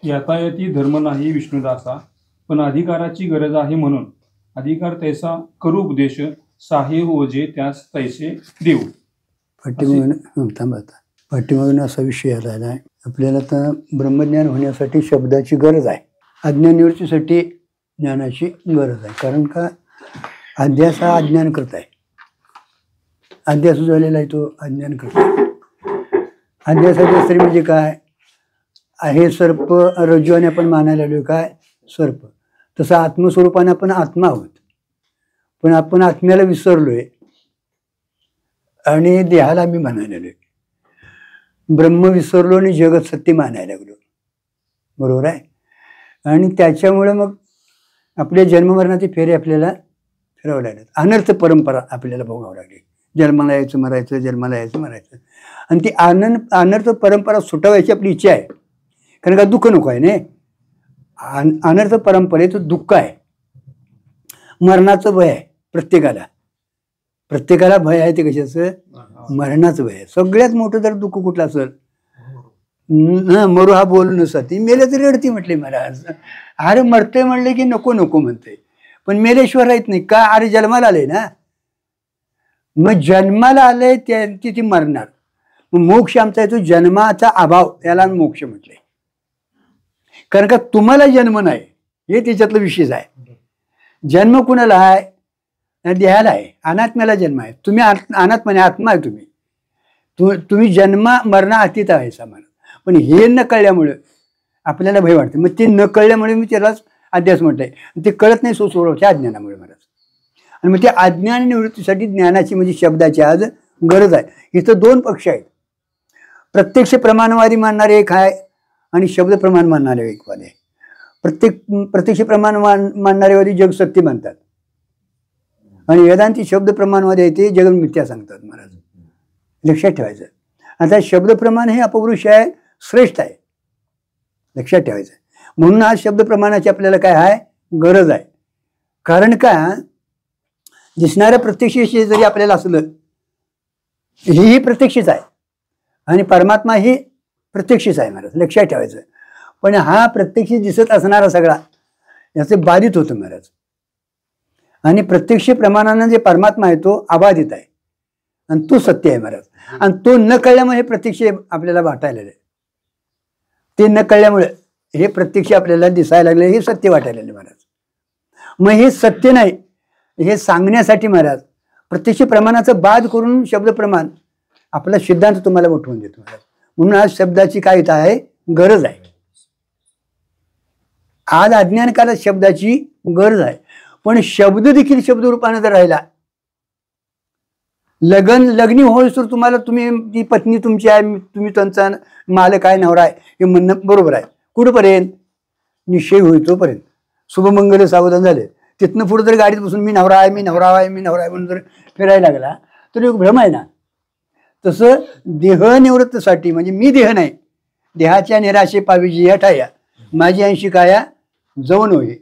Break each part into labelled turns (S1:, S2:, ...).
S1: यातायाती धर्म नाही विष्णुदासा, पण अधिकाराची गरज आहे म्हणून अधिकार तैसा करू उपदेश, साहे ओझे त्यास तैसे देऊ.
S2: पाठीमागून असा विषय आलेला आहे. आपल्याला तर ब्रह्मज्ञान होण्यासाठी शब्दाची गरज आहे, अज्ञान निवृत्तीसाठी ज्ञानाची गरज आहे. कारण का अध्यास हा अज्ञान करत आहे, अध्यास झालेला आहे तो अज्ञान करत आहे. अध्यासाची स्त्री म्हणजे काय, हे सर्प रज्जूने आपण मानायला लागलो काय सर्प, तसं आत्मस्वरूपाने आपण आत्मा आहोत. पण आपण आत्म्याला विसरलोय आणि देहाला मी म्हणायला लागलोय. ब्रह्म विसरलो आणि जगत सत्य मानायला लागलो, बरोबर आहे. आणि त्याच्यामुळे मग आपल्या जन्ममरणाची फेरी आपल्याला फिरावं लागलं. अनर्थ परंपरा आपल्याला भोगावं लागली. जन्माला यायचं मरायचं, जन्माला यायचं मरायचं. आणि ती अनर्थ परंपरा सुटावायची आपली इच्छा आहे. कारण का दुःख नको आहे ना. अनर्थ परंपरेचं दुःख आहे, मरणाचं भय आहे. प्रत्येकाला भय आहे. ते कशाचं, मरणाचं भय आहे. सगळ्यात मोठं जर दुःख कुठलं असेल, मरू हा बोल नसती, मेले तरी रडती म्हटले मला. अरे मरते म्हणले की नको नको म्हणते, पण मेलेश्वर राहत नाही का. अरे जन्माला आले ना, मग जन्माला आले ती मरणार. मोक्ष आमचा येतो जन्माचा अभाव, याला मोक्ष म्हटले. कारण का तुम्हाला जन्म नाही, हे त्याच्यातलं विशेष आहे. जन्म कुणाला आहे, देहाला आहे. अनात्म्याला जन्म आहे. तुम्ही अनात्मा नाही, आत्मा आहे तुम्ही जन्म मरणा अतीत आहे समान. पण हे न कळल्यामुळे आपल्याला भय वाटते. मग ते न कळल्यामुळे मी त्यालाच अध्यास म्हटलंय. ते कळत नाही सोडवच्या अज्ञानामुळे महाराज. आणि मग ते अज्ञान निवृत्तीसाठी ज्ञानाची म्हणजे शब्दाची आज गरज आहे. इथं दोन पक्ष आहेत. प्रत्यक्ष प्रमाणवादी मानणारे एक आहे आणि शब्द प्रमाण मानणारे एक वाले. प्रत्यक्ष प्रमाण मानणारेवादी जग सत्य मानतात आणि वेदांती शब्द प्रमाणवादी आहे ते जगन मिथ्या सांगतात महाराज. लक्षात ठेवायचं. आता शब्द प्रमाण हे अपवृष आहे, श्रेष्ठ आहे, लक्षात ठेवायचं. म्हणून आज शब्द प्रमाणाची आपल्याला काय आहे, गरज आहे. कारण का दिसणाऱ्या प्रत्यक्ष जरी आपल्याला असलं, ही प्रत्यक्षच आहे आणि परमात्मा ही प्रत्यक्षच आहे महाराज, लक्षात ठेवायचं. पण हा प्रत्यक्ष दिसत असणारा सगळा याचे बाधित होतं महाराज. आणि प्रत्यक्ष प्रमाणानं जे परमात्मा आहे तो अबाधित आहे आणि तो सत्य आहे महाराज. आणि तो न कळल्यामुळे हे प्रत्यक्ष आपल्याला वाटायला लागले. ते न कळल्यामुळे हे प्रत्यक्ष आपल्याला दिसायला लागले, हे सत्य वाटायला लागले महाराज. मग हे सत्य नाही हे सांगण्यासाठी महाराज प्रत्यक्ष प्रमाणाचा बाद करून शब्द प्रमाण आपला सिद्धांत तुम्हाला उठवून देतो महाराज. म्हणून आज शब्दाची काय इथं आहे, गरज आहे. आज अज्ञान काळात शब्दाची गरज आहे. पण शब्द देखील शब्द रूपाने जर राहिला, लग्नी होईस तर तुम्हाला ती पत्नी तुमची आहे, तुम्ही त्यांचा मालक आहे, नवरा आहे, हे म्हणणं बरोबर आहे. कुठपर्यंत निश्चय होईल तोपर्यंत. शुभमंगल सावधान झाले. तिथनं पुढे जर गाडीत बसून मी नवरा आहे, मी नवरा आहे, मी नवरा आहे म्हणून जर फिरायला लागला तर एक भ्रम आहे ना. तसं देह निवृत्तीसाठी म्हणजे मी देह नाही, देहाच्या निराशे पाविजी या ठाया माझी अंशी काया जवण होई.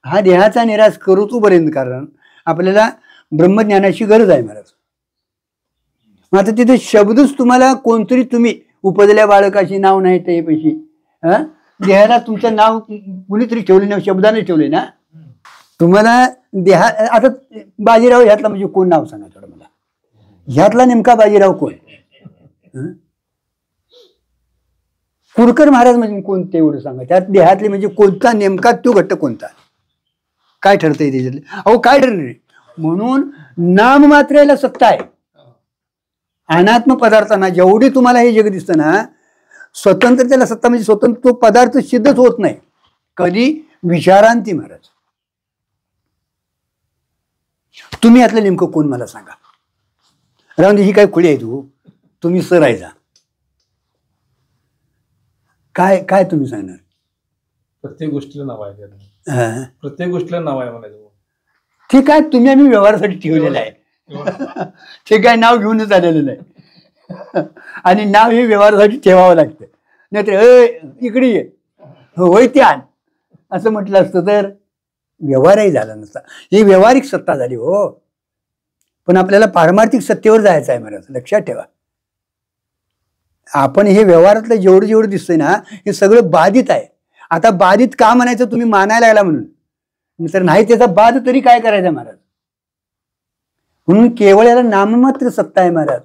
S2: हा देहाचा निराश करू तोपर्यंत, कारण आपल्याला ब्रह्मज्ञानाची गरज आहे महाराज. मग आता तिथे शब्दच तुम्हाला कोणतरी तुम्ही उपजल्या बाळकाशी नाव नाही ते पैशी देहाला तुमचं नाव कुणीतरी ठेवले नाही, शब्दाने ठेवले ना. तुम्हाला देहा आता बाजीराव ह्यातला म्हणजे कोण नाव सांगा थोडं मला, ह्यातला नेमका बाजीराव कोण. कुरकर महाराज म्हणजे कोणते एवढं सांगा. त्यात देहातले म्हणजे कोणता नेमका तो घट्ट कोणता, काय ठरतंय त्याच्यातले. अहो काय ठरले. म्हणून नाम मात्रेला सत्ता आहे. अनात्म पदार्थांना जेवढी तुम्हाला हे जग दिसतं ना, स्वतंत्र त्याला सत्ता म्हणजे स्वतंत्र तो पदार्थ सिद्धच होत नाही कधी, विचारांती महाराज. तुम्ही यातलं नेमकं कोण मला सांगा. राहून ही काय खुली आहे तू, तुम्ही सरायचा काय काय तुम्ही सांगणार.
S1: प्रत्येक गोष्टीला नाव आहे, प्रत्येक गोष्टीला नाव आहे म्हणायचं.
S2: ठीक आहे, तुम्ही आम्ही व्यवहारासाठी ठेवलेलं आहे. ते काय नाव घेऊनच आलेलं नाही. आणि नाव हे व्यवहारासाठी ठेवावं लागतं. नाहीतर इकडे ये होय ते आण असं म्हटलं असतं तर व्यवहारही झाला नसता. ही व्यावहारिक सत्ता झाली हो. पण आपल्याला पारमार्थिक सत्तेवर जायचं आहे महाराज, लक्षात ठेवा. आपण हे व्यवहारातलं जेवढं जेवढं दिसतंय ना, हे सगळं बाधित आहे. आता बाधित का म्हणायचं तुम्ही मानायला लागला म्हणून, तर नाही त्याचा बाध तरी काय करायचा महाराज. म्हणून केवळ याला नाममात्र सत्ता आहे महाराज.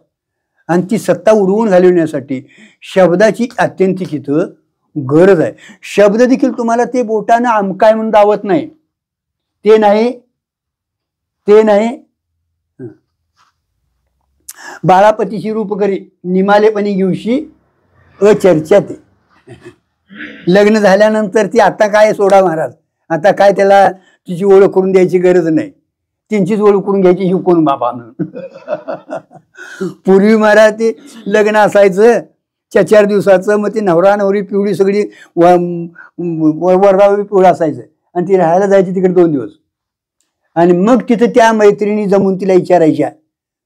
S2: आणि ती सत्ता उडवून घालवण्यासाठी शब्दाची अत्यंतिक इथं गरज आहे. शब्द देखील तुम्हाला ते बोटानं आमकाय म्हणून दावत नाही, ते नाही ते नाही. बाळापतीची रूप करी निमालेपणी घेऊशी अचर्चा ते. लग्न झाल्यानंतर ती आता काय सोडा महाराज, आता काय त्याला तिची ओळख करून द्यायची गरज नाही, त्यांचीच ओळख करून घ्यायची ही कोण बाबा म्हणून. पूर्वी महाराज ते लग्न असायचं 4 दिवसाचं, मग ती नवरा नवरी पिवळी सगळी वररावी पिवळं असायचं आणि ती राहायला जायची तिकडे 2 दिवस. आणि मग तिथं त्या मैत्रिणी जमून तिला विचारायच्या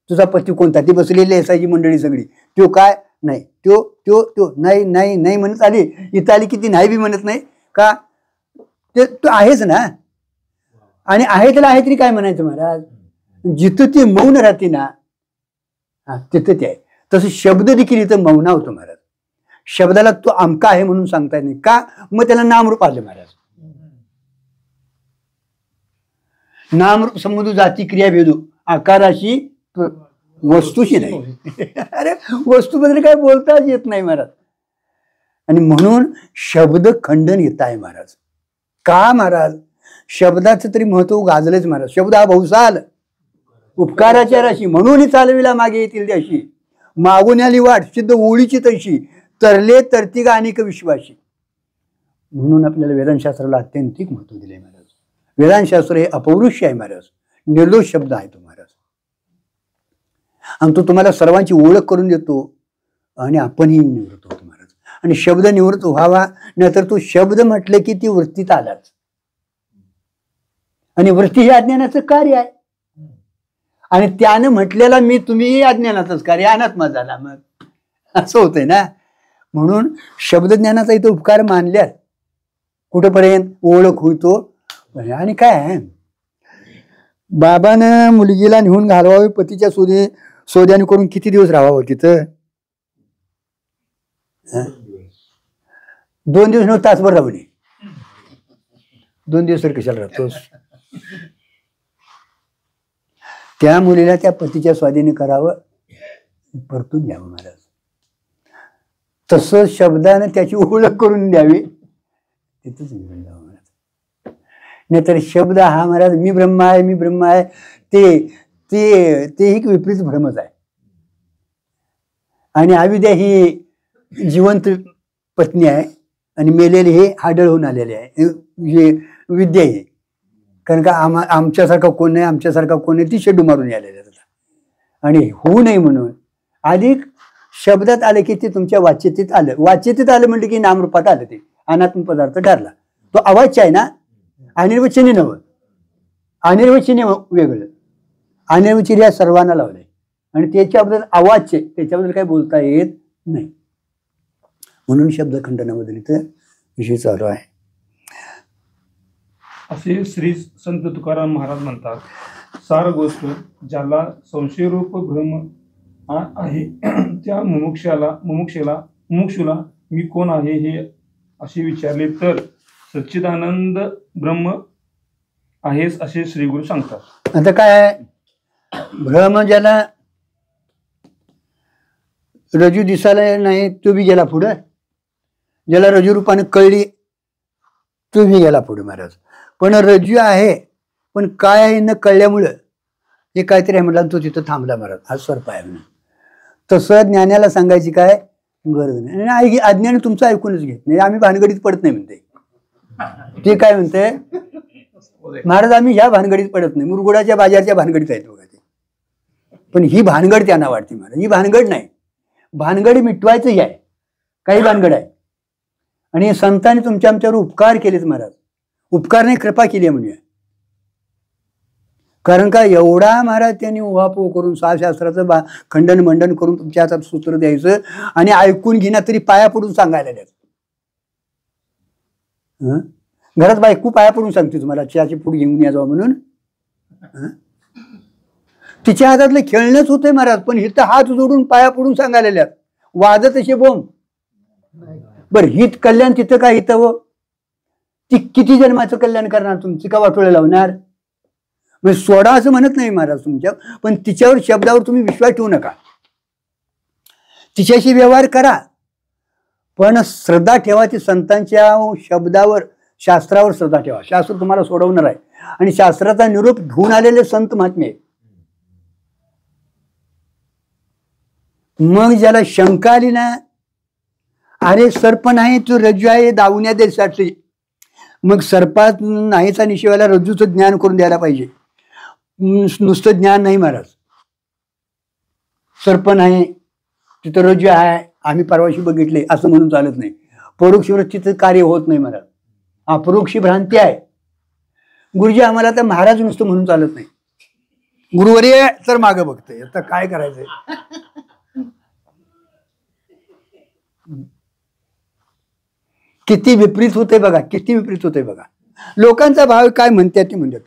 S2: तुझा पती कोणता. ती बसलेली असायची मंडळी सगळी. तो काय नाही, त्यो त्यो त्यो नाही नाही नाही म्हणत आली. इथं आली की ती नाही बी म्हणत नाही का, ते तो आहेच ना. आणि आहे त्याला आहे तरी काय म्हणायचं महाराज. जिथं ती मौन राहते ना तिथं ते आहे. तसं शब्द देखील इथं मौना होतो महाराज. शब्दाला तो आमका आहे म्हणून सांगता येत नाही का, मग त्याला नामरूप आलं महाराज. नामरूप संबंधू जाती क्रिया भेदू आकाराशी वस्तूशी नाही. अरे वस्तूबद्दल काय बोलताच येत नाही महाराज. आणि म्हणून शब्द खंडन येत आहे महाराज. का महाराज, शब्दाचं तरी महत्व गाजलंच महाराज. शब्द हा बहुसाल उपकाराच्या राशी, म्हणून चालविला मागे येतील त्याशी, मागून आली वाट सिद्ध ओळीची तशी, तरले तरतिगा अनेक विश्वाशी. म्हणून आपल्याला वेदांतशास्त्राला अत्यंतिक महत्व दिले महाराज. वेदांतशास्त्र हे अपौरुष्य आहे महाराज, निर्दोष शब्द आहे तो महाराज. आणि तो तुम्हाला सर्वांची ओळख करून देतो आणि आपणही निवृत्त होतो महाराज. आणि शब्द निवृत्त व्हावा, नाहीतर तो शब्द म्हटलं की ती वृत्तीत आलाच. आणि वृत्ती हे अज्ञानाचं कार्य आहे. आणि त्यानं म्हटलेला मी तुम्ही अज्ञानाचंच कार्य अनात्मा झाला, मग असं होतंय ना. म्हणून शब्दज्ञानाचा इथं उपकार मानल्यात कुठंपर्यंत ओळख होतो. आणि काय बाबानं मुलगीला नेऊन घालवावे पतीच्या सोद्याने करून किती दिवस राहावं तिथं. 2 दिवस नव्हतं, तासभर राहू नये. 2 दिवस तर कशाला राहतोस. त्या मुलीला त्या पतीच्या स्वाधीने करावं, परतून घ्यावं महाराज. तसं शब्दानं त्याची ओळख करून द्यावी, तिथंच निघून जावं महाराज. नाहीतर शब्द हा महाराज मी ब्रह्म आहे मी ब्रह्म आहे ते ते ते एक विपरीत भ्रमच आहे. आणि अविद्या ही जिवंत पत्नी आहे आणि मेलेले हे हाडळ होऊन आलेले आहे विद्या ही. कारण का आमच्यासारखा कोण नाही, आमच्यासारखा कोण नाही, ती शेडू मारून आलेल्या. आणि होऊ नये म्हणून अधिक शब्दात आले की ते तुमच्या वाच्यतेत आलं. वाच्यतेत आलं म्हणजे की नामरूपात आलं, ते अनात्म पदार्थ ठरला. तो अवाच्य आहे ना, अनिर्वचनीय नवं. अनिर्वचनीय वेगळं, अनिर्वचनीय या सर्वांना लावलंय. आणि त्याच्याबद्दल अवाच्य, त्याच्याबद्दल काही बोलता येत नाही. म्हणून शब्दखंडनाबद्दल इथं विषय चालू आहे.
S1: असे श्री संत तुकाराम महाराज म्हणतात, सार गोष्ट ज्याला संशयरूप भ्रम आहे त्या मुमुक्षूला मी कोण आहे हे असे विचारले तर सच्चिदानंद ब्रह्म आहेस असे श्री गुरु सांगतात.
S2: आता काय भ्रम ज्याला रजू दिसायला नाही तो बी गेला पुढं, ज्याला रजू रूपाने कळली तो बी गेला पुढे महाराज. पण रज्जू आहे, पण काय आहे न कळल्यामुळं हे काहीतरी आहे म्हटलं, तो तिथं थांबला महाराज. हा स्वरूप आहे म्हणून. तसं ज्ञानाला सांगायची काय गरज नाही. आणि अज्ञान तुमचं ऐकूनच घेत नाही. आम्ही भानगडीत पडत नाही म्हणते. ते काय म्हणते महाराज, आम्ही ह्या भानगडीत पडत नाही, मुरगुडाच्या बाजारच्या भानगडीत आहेत बघा ते. पण ही भानगड त्यांना वाटते महाराज. ही भानगड नाही, भानगड मिटवायचं आहे. काही भानगड आहे. आणि संतांनी तुमच्या आमच्यावर उपकार केलेत महाराज. उपकार नाही, कृपा केली आहे म्हणूया. कारण का एवढा महाराज त्यांनी उहापोह करून 6 शास्त्राचं खंडन मंडन करून तुमच्या हातात सूत्र द्यायचं आणि ऐकून घेण्यात तरी पाया पडून सांगायला द्यायचं. घरात बायको पाया पडून सांगते तुम्हाला चहाची पूड घेऊन या जावं म्हणून. तिच्या हातातलं खेळणंच होतंय महाराज. पण हिथं हात जोडून पाया पडून सांगायला द्यात. वाजत असे बोंब. बरं हित कल्याण तिथं काय हिथं हो ती किती जन्माचं कल्याण करणार, तुमची का वाटोळं लावणार? म्हणजे सोडा असं म्हणत नाही महाराज तुमच्या, पण तिच्यावर शब्दावर तुम्ही विश्वास ठेवू नका, तिच्याशी व्यवहार करा, पण श्रद्धा ठेवा ती संतांच्या शब्दावर, शास्त्रावर श्रद्धा ठेवा. शास्त्र तुम्हाला सोडवणार आहे आणि शास्त्राचा निरोप घेऊन आलेले संत महात्मे. मग ज्याला शंका आली ना, अरे सर्प नाही तो रज्जू आहे दावण्या देसाठी, मग सर्पात नाहीचा निशिवायला रज्जूचं ज्ञान करून द्यायला पाहिजे. नुसतं ज्ञान नाही महाराज, सर्प नाही तिथं रज्जू आहे आम्ही परवाशी बघितले असं म्हणून चालत नाही. परोक्ष वृत्तीचं कार्य होत नाही महाराज, अपरोक्षी भ्रांती आहे. गुरुजी आम्हाला तर महाराज नुसतं म्हणून चालत नाही, गुरुवर्य तर मागं बघतंय, आता काय करायचंय. किती विपरीत होते बघा, किती विपरीत होते बघा. लोकांचा भाव काय म्हणतात ते म्हणतात,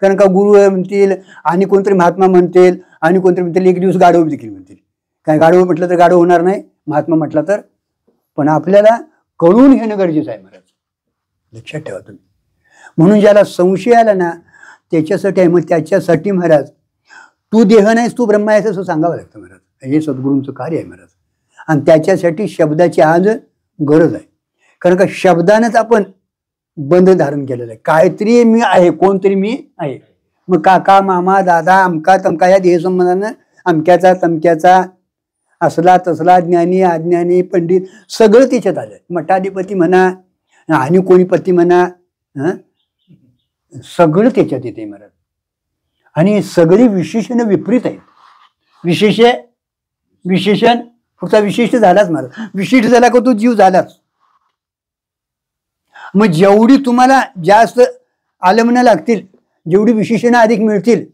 S2: कारण का गुरु म्हणतील आणि कोणतरी महात्मा म्हणतील आणि कोणतरी म्हणतील एक दिवस गाढव देखील म्हणतील. काय गाढव म्हटलं तर गाढव होणार नाही, महात्मा म्हटलं तर. पण आपल्याला कळून घेणं गरजेचं आहे महाराज, लक्षात ठेवा तुम्ही. म्हणून ज्याला संशय आला ना त्याच्यासाठी आहे, मग त्याच्यासाठी महाराज तू देह नाहीस तू ब्रह्मा आहेस असं सांगावं लागतं महाराज. हे सद्गुरूंचं कार्य आहे महाराज. आणि त्याच्यासाठी शब्दाची आज गरज आहे, कारण का शब्दानेच आपण बंध धारण केलेलं आहे. काहीतरी मी आहे, कोणतरी मी आहे. मग काका मामा दादा अमका तमका या देह संबंधानं अमक्याचा तमक्याचा असला तसला ज्ञानी अज्ञानी पंडित सगळं त्याच्यात आलं. मठाधिपती म्हणा आणि कोणी पती म्हणा, सगळं त्याच्यात येते महाराज. आणि सगळी विशेषण विपरीत आहेत. विशेषण फक्त विशिष्ट झालाच महाराज, विशिष्ट झाला का तो जीव झालाच. मग जेवढी तुम्हाला जास्त आलमना लागतील, जेवढी विशेषणं अधिक मिळतील,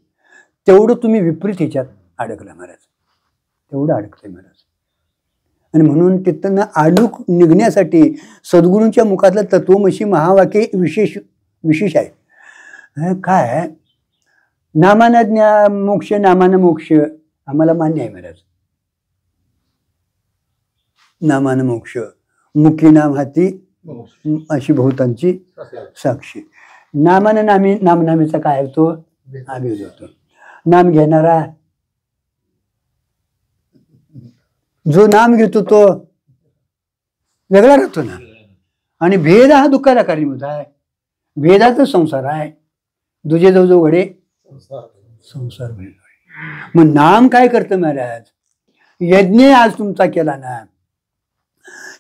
S2: तेवढं तुम्ही विपरीत ह्याच्यात अडकला महाराज, तेवढं अडकलंय महाराज. आणि म्हणून तिथं आडूक निघण्यासाठी सद्गुरूंच्या मुखातलं तत्वमसी महावाक्य विशेष आहे. काय नामानं मोक्ष, नामानं मोक्ष आम्हाला मान्य आहे महाराज. नामानं मोक्ष, मुखी नाम हाती अशी बहुतांची साक्षी. नामानं नामनामीचा काय होतो, अभिज होतो. नाम घेणारा जो नाम घेतो तो वेगळा राहतो ना. आणि भेद हा दुःखाला कारणीभूत आहे, भेदाचा संसार आहे. दुजे जो घडे संसार भेद. मग नाम काय करतं महाराज, यज्ञ आज तुमचा केला ना,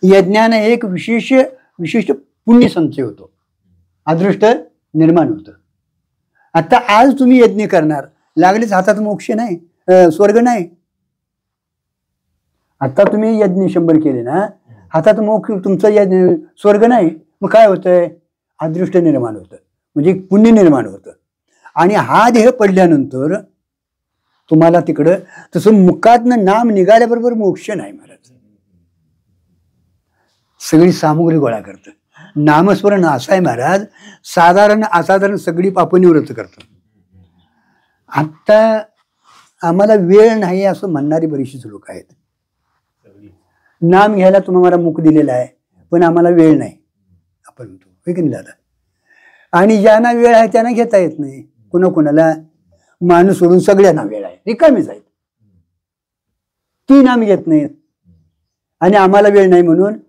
S2: यज्ञानं एक विशिष्ट पुण्य संचय होतो, अदृष्ट निर्माण होतं. आता आज तुम्ही यज्ञ करणार, लागलेच हातात मोक्ष नाही, स्वर्ग नाही. आता तुम्ही यज्ञ 100 केले ना, हातात मोक्ष तुमचं यज्ञ स्वर्ग नाही. मग काय होतंय, अदृष्ट निर्माण होतं, म्हणजे पुण्य निर्माण होतं. आणि हा देह पडल्यानंतर तुम्हाला तिकडं तसं मुखातनं नाम निघाल्याबरोबर मोक्ष नाही महाराज. सगळी सामुग्री गोळा करतं. नामस्मरण असं आहे महाराज, साधारण असाधारण सगळी पापनिवृत्त करतं. आता आम्हाला वेळ नाही असं म्हणणारी बरीचशीच लोक आहेत. नाम घ्यायला तुम्हाला मुख दिलेला आहे, पण आम्हाला वेळ नाही आपण म्हणतो, हे की नाही दादा. आणि ज्यांना वेळ आहे त्यांना घेता येत नाही. कुणाला माणूस सोडून सगळ्यांना वेळ आहे, रिकामीच आहेत, ती नाम घेत नाहीत. आणि आम्हाला वेळ नाही म्हणून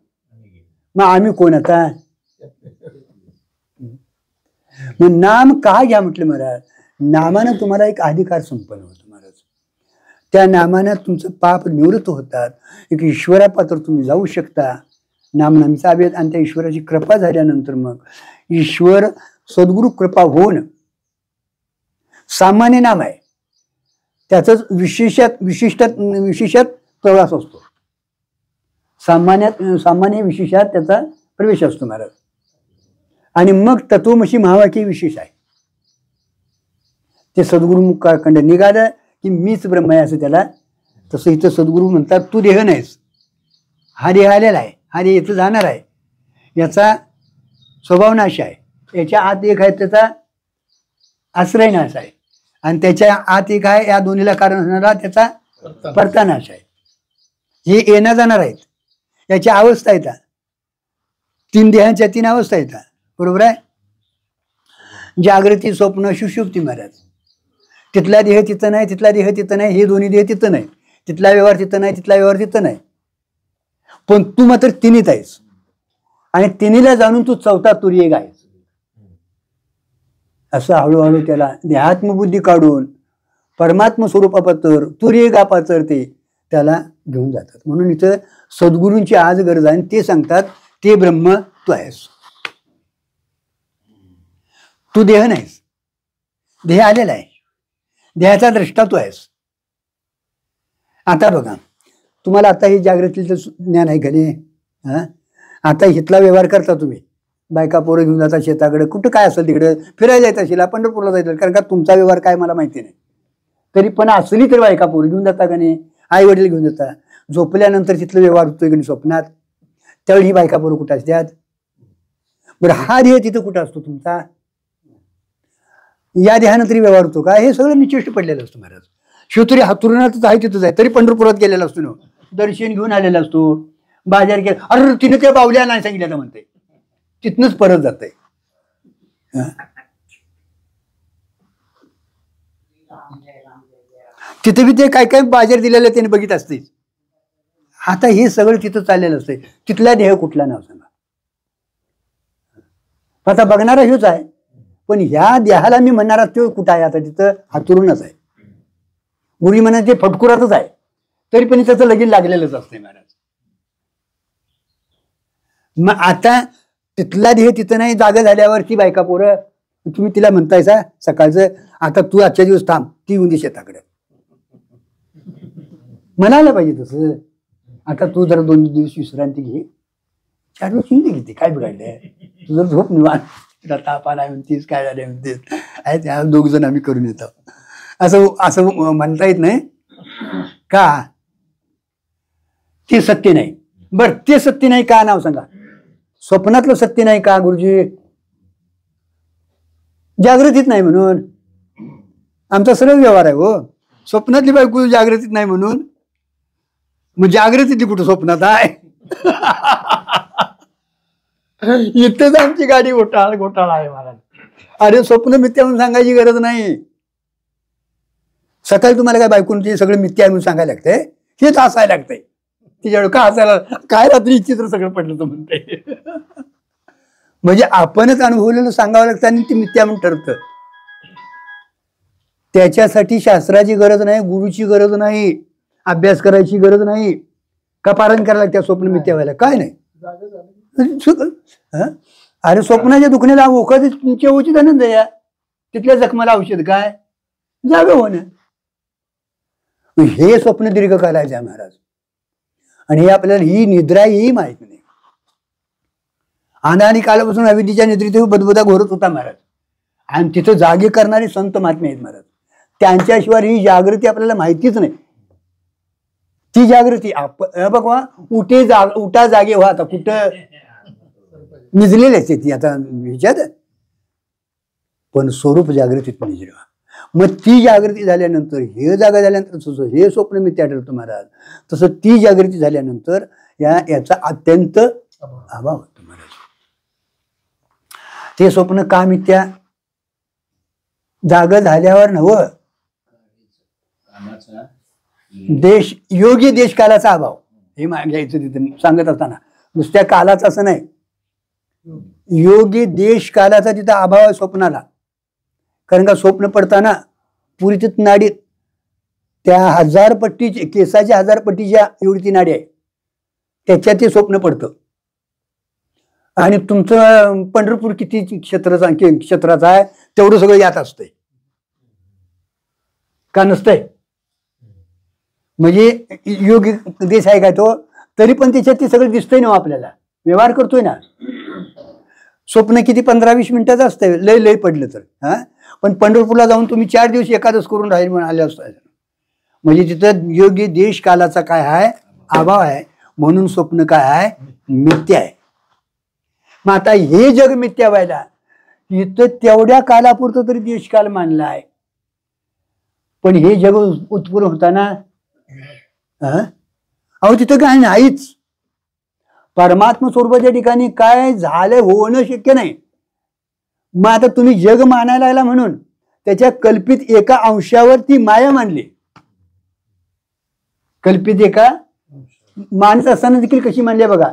S2: मग आम्ही कोण आता. मग नाम का घ्या म्हटलं महाराज, नामानं तुम्हाला एक अधिकार संपन्न होतो महाराज. त्या नामानं तुमचं पाप निवृत्त होतात, एक ईश्वरापात्र तुम्ही जाऊ शकता. नामनामीचा अभेद आणि त्या ईश्वराची कृपा झाल्यानंतर मग ईश्वर सद्गुरु कृपा होऊन सामान्य नाम आहे, त्याच विशिष्टात प्रवास असतो. सामान्य विशेषात त्याचा प्रवेश असतो महाराज. आणि मग तत्वमसी महावाक्य विशेष आहे, ते सद्गुरु मुखाखंड निघालं की मीच ब्रह्म आहे असं त्याला. तसं इथं सद्गुरु म्हणतात तू देह नाहीस, हा देह आलेला आहे, हा देह इथं जाणार आहे, याचा स्वभाव नाश आहे. याच्या आत एक आहे त्याचा आश्रय नाश आहे, आणि त्याच्या आत एक आहे या दोन्हीला कारण असणारा त्याचा परतानाश आहे. हे येणं जाणार आहेत, याच्या अवस्था येतात, 3 देहांच्या 3 अवस्था येतात. बरोबर आहे. जागृती स्वप्न सुषुप्ती महाराज. तिथला देह तिथं नाही, तिथला देह तिथं नाही, हे दोन्ही देह तिथं नाही, तिथला व्यवहार तिथं नाही, तिथला व्यवहार तिथं नाही, पण तू मात्र तिन्हीत आहेस. आणि तिन्हीला जाणून तू चौथा तुरी एक आहेस. असं हळूहळू त्याला देहात्मबुद्धी काढून परमात्म स्वरूपापत्तर तुरी गापातर ते त्याला घेऊन जातात. म्हणून इथं सद्गुरूंची आज गरज आहे. ते सांगतात ते ब्रह्म तू आहेस, तू देह नाहीस. देह आलेला आहे, देहाचा द्रष्टा तू आहेस. आता बघा, तुम्हाला आता हे जागृतीचं ज्ञान आहे का नाही? हा, आता इथला व्यवहार करता तुम्ही, बायका पोरं घेऊन जाता शेताकडे, कुठं काय असेल तिकडे फिरायला जायचं असेल, पंढरपूरला जायचं, कारण का तुमचा व्यवहार काय मला माहिती नाही. तरी पण असली तर बायका पोरं घेऊन जाता का नाही, आई वडील घेऊन जाता. झोपल्यानंतर तिथलं व्यवहार होतोय की नाही स्वप्नात, त्यावेळी ही बायका पोरं कुठं असतात? बरं, हा देह तिथं कुठं असतो तुमचा? या देहानं तरी व्यवहार होतो का? हे सगळं निश्चिष्ट पडलेलं असतं महाराज. शिवतरी हातुरणातच आहे, तिथंच आहे, तरी पंढरपुरात गेलेला असतो ना, दर्शन घेऊन आलेला असतो, बाजार केला. अरे तिने त्या बावल्या नाही सांगितलं म्हणते, तिथनच परत जात आहे. तिथे बी ते काय काय बाजार दिलेलं त्याने बघित असते. आता हे सगळं तिथं चाललेलं असतंय. तिथला देह कुठला नाव सांगा? आता बघणारा हेच आहे, पण ह्या देहाला मी म्हणणारा तो कुठं आहे? आता तिथं हातुरूनच आहे. गुरुजी म्हणायचे फटकुरातच आहे, तरी पण त्याचं लगीन लागलेलंच असतंय महाराज. मग आता तिथला देह तिथं नाही, जागा झाल्यावर ती बायका पोरं तुम्ही तिला म्हणतायसा सकाळचं, आता तू आजच्या दिवस थांब, ती येऊन दे शेताकडे. म्हणायला पाहिजे तसं. आता तू जरा 2 दिवस विश्रांती घे, 4 दिवस येऊन दे घेते, काय बिघडलंय? तुझं झोप निवांत, तुला ताप आलाय म्हणतीस, काय झालंय म्हणतीस, आहे त्या 2 जण आम्ही करून येतो. असं असं म्हणता येत नाही का? ते सत्य नाही. बर, ते सत्य नाही का नाव सांगा? स्वप्नातलं सत्य नाही का गुरुजी? जागृतीत नाही म्हणून आमचा सरळ व्यवहार आहे हो. स्वप्नातली बायको जागृतीत नाही म्हणून, मग जागृतीतली कुठं स्वप्नात आहे? इथंच आमची गाडी घोटाळा आहे महाराज. अरे स्वप्न मिथ्या म्हणून सांगायची गरज नाही. सकाळी तुम्हाला काय बायकोची सगळं मिथ्या म्हणून सांगायला लागतंय, हेच हसायला लागतंय. तिच्याकडे का हसायला? काय रात्री चित्र सगळं पडलं तर म्हणते. म्हणजे आपणच अनुभवलेलं सांगावं लागतं आणि ती मिथ्या म्हणून ठरतं. त्याच्यासाठी शास्त्राची गरज नाही, गुरुची गरज नाही, अभ्यास करायची गरज नाही, का पारण करायला लागतं स्वप्न मिथ्या व्हायला? काय नाही. अरे स्वप्नाच्या दुखण्याला ओखाच्या उचित आनंद या, तिथल्या जखमाला औषध काय? जागा होणं. हे स्वप्न दीर्घकालाचं आहे महाराज. आणि हे आपल्याला ही निद्रा ही माहित नाही. अनादी कालापासून अविद्येच्या निद्रेत बदबदा घोरत होता महाराज. आणि तिथं जागे करणारे संत महात्मे आहेत महाराज. त्यांच्याशिवाय ही जागृती आपल्याला माहितीच नाही. ती जागृती बघा, उठा जागे व्हा. आता कुठं निजलेली असते ती आता ह्याच्यात, पण स्वरूप जागृतीत निजले. मग ती जागृती झाल्यानंतर हे जागा झाल्यानंतर जसं हे स्वप्न मिथ्या ठरतं महाराज, तसं ती जागृती झाल्यानंतर याचा अत्यंत अभाव होतो महाराज. ते स्वप्न का मिथ्या? जागा झाल्यावर नव्ह, देश योग्य देश कालाचा अभाव हे घ्यायचं तिथे सांगत असताना. नुसत्या कालाचा असं नाही, योग्य देश कालाचा तिथं अभाव आहे स्वप्नाला. कारण का स्वप्न पडताना पुरी तिथ नाडीत त्या 1000 पट्टीची केसाच्या 1000 पट्टीच्या एवढी ती नाडी आहे, त्याच्यात ते स्वप्न पडतं. आणि तुमचं पंढरपूर किती क्षेत्राचं आहे तेवढं सगळं यात असतंय का? नसतंय. म्हणजे योग्य देश आहे काय तो, तरी पण त्याच्यात ते सगळं दिसतंय ना आपल्याला, व्यवहार करतोय ना. स्वप्न किती 15-20 मिनिटाचं असतंय लय पडलं तर. पण पंढरपूरला जाऊन तुम्ही 4 दिवस एकादश करून राहील म्हणून आले असता. म्हणजे तिथं योग्य देश कालाचा काय आहे? अभाव आहे. म्हणून स्वप्न काय आहे? मिथ्या आहे. मग आता हे जग मिथ्या व्हायला इथं तेवढ्या कालापुरतं तरी देशकाल मानला आहे, पण हे जग उत्पन्न होताना अहो तिथं काय नाहीच. परमात्मा स्वरूपाच्या ठिकाणी काय झालं होणं शक्य नाही. मग आता तुम्ही जग मानायला लागला म्हणून त्याच्या कल्पित एका अंशावर ती माया मानली. कल्पित एका मानत असताना देखील कशी मानली बघा,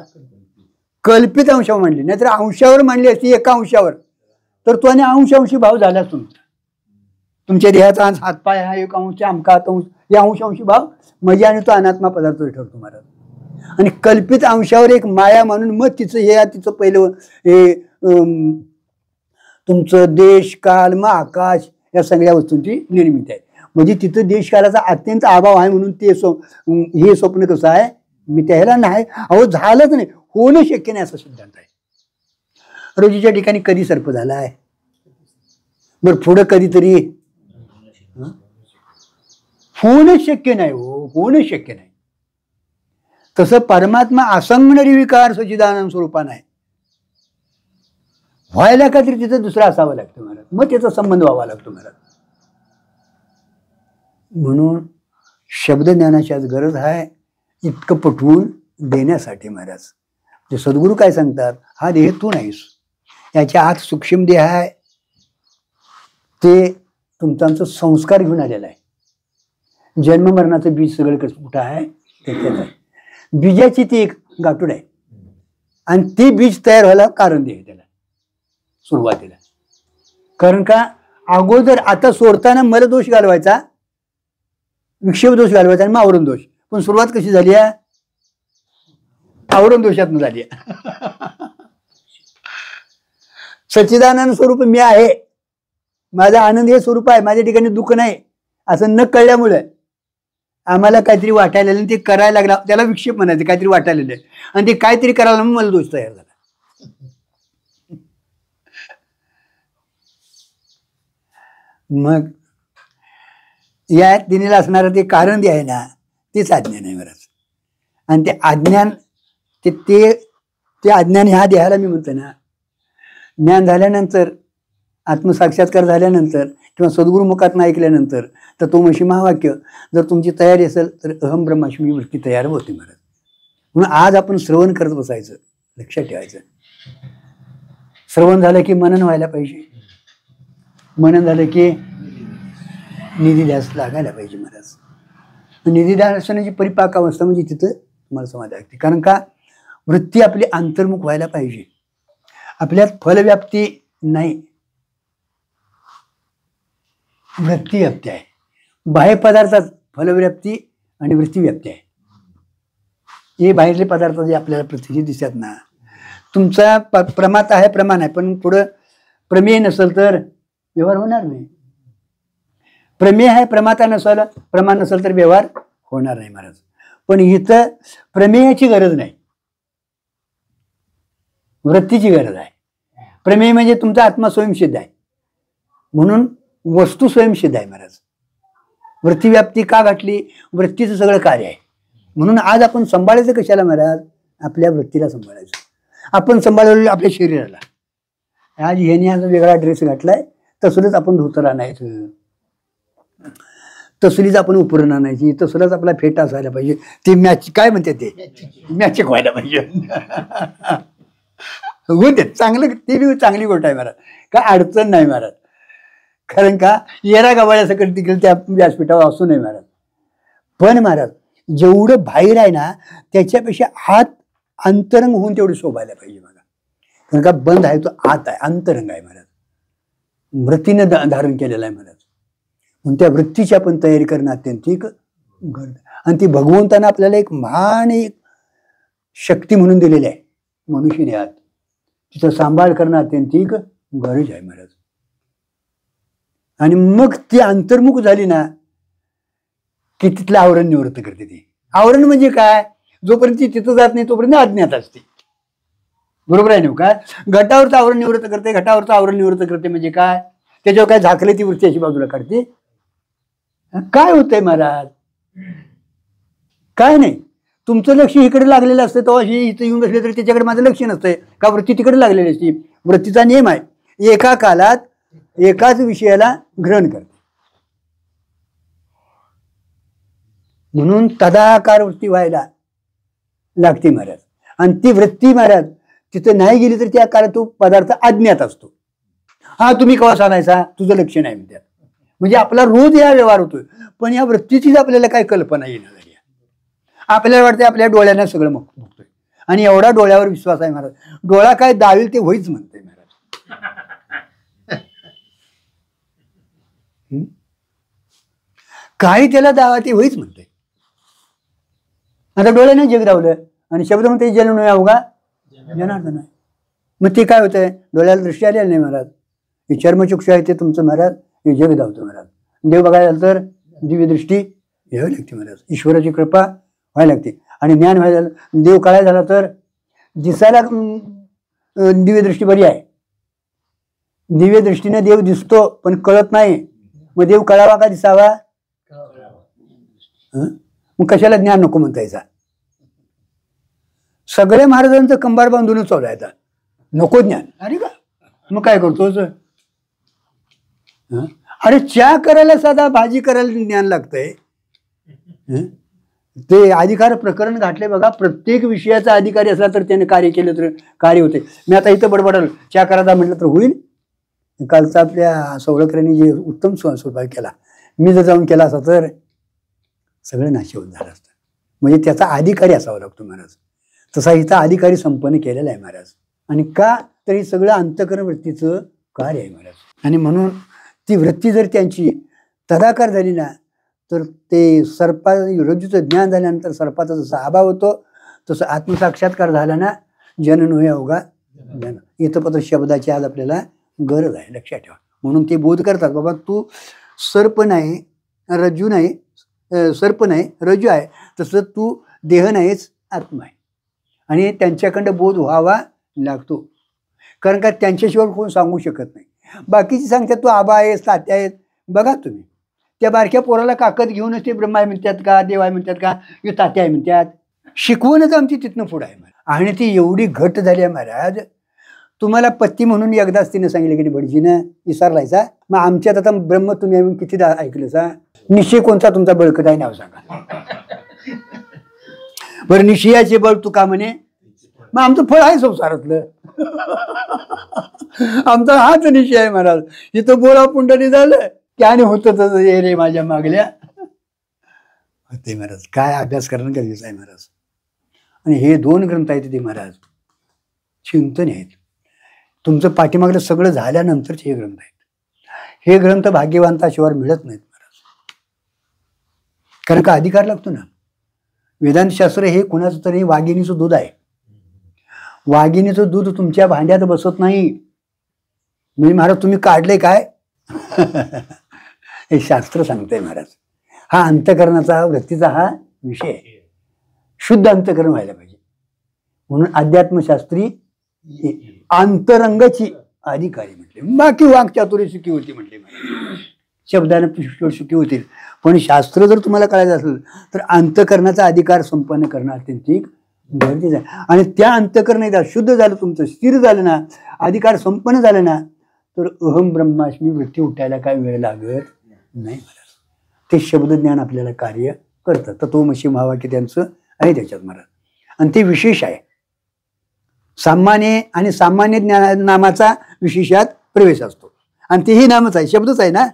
S2: कल्पित अंशावर मांडली. नाहीतर अंशावर मांडली असती एका अंशावर, तर तो आणि अंशी भाव झालाच तुमचा. तुमच्या देहाचा हातपाय हा एक अंश, आमका अंश, या अंशी भाव म्हणजे आणि तो अनात्मा पदार्थ ठरतो महाराज. आणि कल्पित अंशावर एक माया म्हणून मग तिचं पहिलं हे तुमचं देश काल मग आकाश या सगळ्या वस्तूंची निर्मिती आहे. म्हणजे तिथं देशकालाचा अत्यंत अभाव आहे म्हणून ते हे स्वप्न कसं आहे, मी त्याला नाही, अहो झालंच नाही, होणं शक्य नाही असा सिद्धांत आहे. रोजीच्या ठिकाणी कधी सर्प झाला आहे बरं, पुढं कधीतरी होणंच शक्य नाही, होणं शक्य नाही. तसं परमात्मा असंग निर्विकार सच्चिदानंद स्वरूपानं आहे. व्हायला का तरी तिथं दुसरा असावं लागतं महाराज, मग त्याचा संबंध व्हावा लागतो महाराज. म्हणून शब्दज्ञानाची आज गरज आहे, इतकं पटवून देण्यासाठी महाराज. ते सद्गुरू काय सांगतात, हा देह तू नाहीस, याच्या आत सूक्ष्म देह आहे, ते तुमचा संस्कार घेऊन आलेला आहे. जन्म मरणाचं बीज सगळं कसं कुठं आहे, त्याच्यात आहे. बीजाची ती एक गाठूड आहे आणि ती बीज तयार व्हायला कारण देह त्याला सुरुवातीला. कारण का अगोदर आता सोडताना मला दोष घालवायचा, विक्षेप दोष घालवायचा आणि मग आवरण दोष. पण सुरुवात कशी झाली आहे, आवरण दोषातून झाली आहे. सच्चिदानंद स्वरूप मी आहे, माझा आनंद हे स्वरूप आहे, माझ्या ठिकाणी दुःख नाही असं न कळल्यामुळे आम्हाला काहीतरी वाटायला ते करायला लागला, त्याला विक्षेप म्हणायचं, काहीतरी वाटायला आणि ते काहीतरी करायला मग मला दोष तयार झाला. मग या दिनेला असणारं ते कारण जे आहे ना, तेच अज्ञान आहे महाराज. आणि ते अज्ञान ते अज्ञान ह्या देहाला मी म्हणतो ना, ज्ञान झाल्यानंतर, आत्मसाक्षात्कार झाल्यानंतर किंवा सद्गुरुमुखातून ऐकल्यानंतर तर तो म्हशी महावाक्य जर तुमची तयारी असेल तर अहम ब्रह्मास्मी वृत्ती तयार होते महाराज. म्हणून आज आपण श्रवण करत बसायचं, लक्षात ठेवायचं. श्रवण झालं की मनन व्हायला पाहिजे, मनन झालं की निधिध्यास लागायला पाहिजे महाराज. निधिध्यासनाची परिपाक अवस्था म्हणजे तिथं तुम्हाला समाधी लागते. कारण का वृत्ती आपली अंतर्मुख व्हायला पाहिजे. आपल्यात फलव्याप्ती नाही, वृत्ती व्याप्ती आहे. बाह्य पदार्थात फलव्याप्ती आणि वृत्ती व्याप्ती आहे. हे बाहेरले पदार्थ जे आपल्याला प्रत्यक्ष दिसतात ना, तुमचा प्रमात आहे, प्रमाण आहे, पण पुढं प्रमेय नसेल तर व्यवहार होणार नाही. प्रमेय आहे, प्रमाता नसेल, प्रमाण नसेल तर व्यवहार होणार नाही महाराज. पण इथं प्रमेयाची गरज नाही, वृत्तीची गरज आहे. प्रमेय म्हणजे तुमचा आत्मा स्वयंसिद्ध आहे, म्हणून वस्तू स्वयंसिद्ध आहे महाराज. वृत्तीव्याप्ती का घातली, वृत्तीचं सगळं कार्य आहे. म्हणून आज आपण सांभाळायचं कशाला महाराज, आपल्या वृत्तीला सांभाळायचं. आपण सांभाळलेलं आपल्या शरीराला. आज ह्याने आज वेगळा ड्रेस घातलाय, तसलंच आपण धोतर आणायचं, तसलीच आपण उपरण आणायची, तसलाच आपला फेटा असायला पाहिजे. ते मॅच काय म्हणते, ते मॅच व्हायला पाहिजे. होते चांगलं, ते बी चांगली गोष्ट आहे महाराज, काय अडचण नाही महाराज. कारण का येरा गवाळ्यासकट तिकडे त्या व्यासपीठावर असू नये महाराज. पण महाराज जेवढं बाहेर आहे ना, त्याच्यापेक्षा आत अंतरंग होऊन तेवढं शोभायला पाहिजे बघा. कारण का बंद आहे तो आत आहे, अंतरंग आहे महाराज, वृत्तीनं धारण केलेला आहे महाराज. म्हणून त्या वृत्तीची आपण तयारी करणं अत्यंतिक गरज. आणि ती भगवंतानं आपल्याला एक महान एक शक्ती म्हणून दिलेली आहे मनुष्य देहात, तिचा सांभाळ करणं अत्यंतिक गरज आहे महाराज. आणि मग ती अंतर्मुख झाली ना की तिथलं आवरण निवृत्त करते. ती आवरण म्हणजे काय, जोपर्यंत ती तिथं जात नाही तोपर्यंत अज्ञात असते, बरोबर आहे ना. काय घटावरचं आवरण निवृत्त करते, घटावरचं आवरण निवृत्त करते म्हणजे काय, त्याच्यावर काय झाकले ती वृत्ती अशी बाजूला काढते. काय होतंय महाराज, काय नाही. तुमचं लक्ष इकडे लागलेलं असतं, तेव्हा इथं येऊन बसले तरी त्याच्याकडे माझं लक्ष नसतंय का, वृत्ती तिकडे लागलेली असते. वृत्तीचा नियम आहे, एका कालात एकाच विषयाला ग्रहण करते. म्हणून तदाकार वृत्ती व्हायला लागते महाराज. आणि ती वृत्ती महाराज तिथं नाही गेली तर त्या काळात तो पदार्थ अज्ञात असतो. हा तुम्ही कवा सांगायचा, तुझं लक्ष नाही म्हणतात. म्हणजे आपला रोज या व्यवहार होतोय, पण या वृत्तीचीच आपल्याला काय कल्पना येणार झाली. आपल्याला वाटतं आपल्या डोळ्यांना सगळं बघतोय, आणि एवढा डोळ्यावर विश्वास आहे महाराज. डोळा काय दावेल ते होईच म्हणते महाराज. काही त्याला दावा ते होईच म्हणते. आता डोळ्याने जग दावलं आणि शब्द म्हणते जन नव्हे अवघा जनार्दन आहे. मग ते काय होतंय, डोळ्याला दृष्टी आलेली नाही महाराज. हे चर्मचक्षु आहे ते तुमचं महाराज, हे जग धावतं महाराज. देव बघायला तर दिव्य दृष्टी घ्यावी लागते महाराज, ईश्वराची कृपा व्हायला लागते. आणि ज्ञान व्हायला, देव कळायला झाला तर दिसायला दिव्य दृष्टी बरी आहे. दिव्य दृष्टीने देव दिसतो पण कळत नाही. मग देव कळावा का दिसावा? मग कशाला ज्ञान नको म्हणता यायचा? सगळ्या महाराजांचं कंबार बांधूनच चालू आहे आता, नको ज्ञान. अरे का मग काय करतोस? अरे चहा करायला साधा भाजी करायला ज्ञान लागतंय. ते अधिकार प्रकरण घातले बघा, प्रत्येक विषयाचा अधिकारी असला तर त्याने कार्य केलं तर कार्य होते. मी आता इथं बडबडल चहा करायचा म्हटलं तर होईल. कालचा आपल्या सवळकरांनी जे उत्तम स्वयंपाक केला, मी जर जाऊन केला असता तर सगळं नाशिवून झालं असतं. म्हणजे त्याचा अधिकारी असावा लागतो महाराज. तसा इथं अधिकारी संपन्न केलेला आहे महाराज. आणि का तर हे सगळं अंतःकरण वृत्तीचं कार्य आहे महाराज. आणि म्हणून ती वृत्ती जर त्यांची तदाकार झाली ना, तर ते सर्पा रज्जूचं ज्ञान झाल्यानंतर सर्पाचा जसा अभाव होतो, तसं आत्मसाक्षात्कार झाला ना, जन नव्हे अवघा जन. इथं पत्र शब्दाची आज आपल्याला गरज आहे, लक्षात ठेवा. म्हणून ते बोध करतात, बाबा तू सर्प नाही, रज्जू नाही, सर्प नाही रज्जू आहे, तसं तू देह नाहीच आत्मा आहे. आणि त्यांच्याकडं बोध व्हावा लागतो, कारण का त्यांच्याशिवाय कोण सांगू शकत नाही. बाकीचे सांगतात तू आबा आहेस, तात्या आहेत. बघा तुम्ही त्या बारक्या पोराला काकत घेऊनच ते ब्रह्मा आहे म्हणतात का, देव आहे म्हणतात का, हे तात्या आहे म्हणतात. शिकवणच आमची तिथनं पुढं आहे महाराज. आणि ती एवढी घट झाली आहे महाराज. तुम्हाला पत्ती म्हणून एकदाच तिने सांगितलं की भटजीनं विसरलायचा. मग आमच्यात आता ब्रह्म तुम्ही कितीदा ऐकलं सा? निश्चय कोणता तुमचा बळकट आहे नाव सांगा बरं. निश्चयाचे बळ तू का म्हणे? मग आमचं फळ आहे संसारातलं आमचा हाच निश्चय आहे महाराज. इथं बोला पुंडली झालं त्याने होतं तसं हे रे माझ्या मागल्या होते महाराज. काय अभ्यास करणं गरजेचं आहे महाराज. आणि हे 2 ग्रंथ आहेत ते महाराज, चिंतन आहेत. तुमचं पाठीमागलं सगळं झाल्यानंतरचे हे ग्रंथ आहेत. हे ग्रंथ भाग्यवंताशिवाय मिळत नाहीत महाराज, कारण का अधिकार लागतो ना. वेदांतशास्त्र हे कुणाचं तरी वाघिणीचं दूध आहे. वाघिणीचं दूध तुमच्या भांड्यात बसत नाही. म्हणजे महाराज तुम्ही काढले काय हे शास्त्र सांगतंय महाराज. हा अंतःकरणाचा वृत्तीचा हा विषय आहे. शुद्ध अंतःकरण व्हायला पाहिजे. म्हणून अध्यात्मशास्त्री अंतरंगाची अधिकारी म्हटले. बाकी वाक्चातुर्य सुखी होती म्हटले, शब्दाने पुष्कळ सुखी होतील. पण शास्त्र जर तुम्हाला कळायचं असेल तर अंतःकरणाचा अधिकार संपन्न करणं अत्यंत गरजेचं आहे. आणि त्या अंतःकरण एकदा शुद्ध झालं, तुमचं स्थिर झालं ना, अधिकार संपन्न झालं ना, तर अहम ब्रह्मास्मी वृत्ती उठायला काय वेळ लागत नाही महाराज. ते शब्दज्ञान आपल्याला कार्य करतं. तत्वमसी महावाक्य त्यांचं आहे त्याच्यात महाराज. आणि ते विशेष आहे. सामान्य आणि सामान्य ज्ञान नामाचा विशेषात प्रवेश असतो. आणि तेही नामच आहे, शब्दच आहे ना.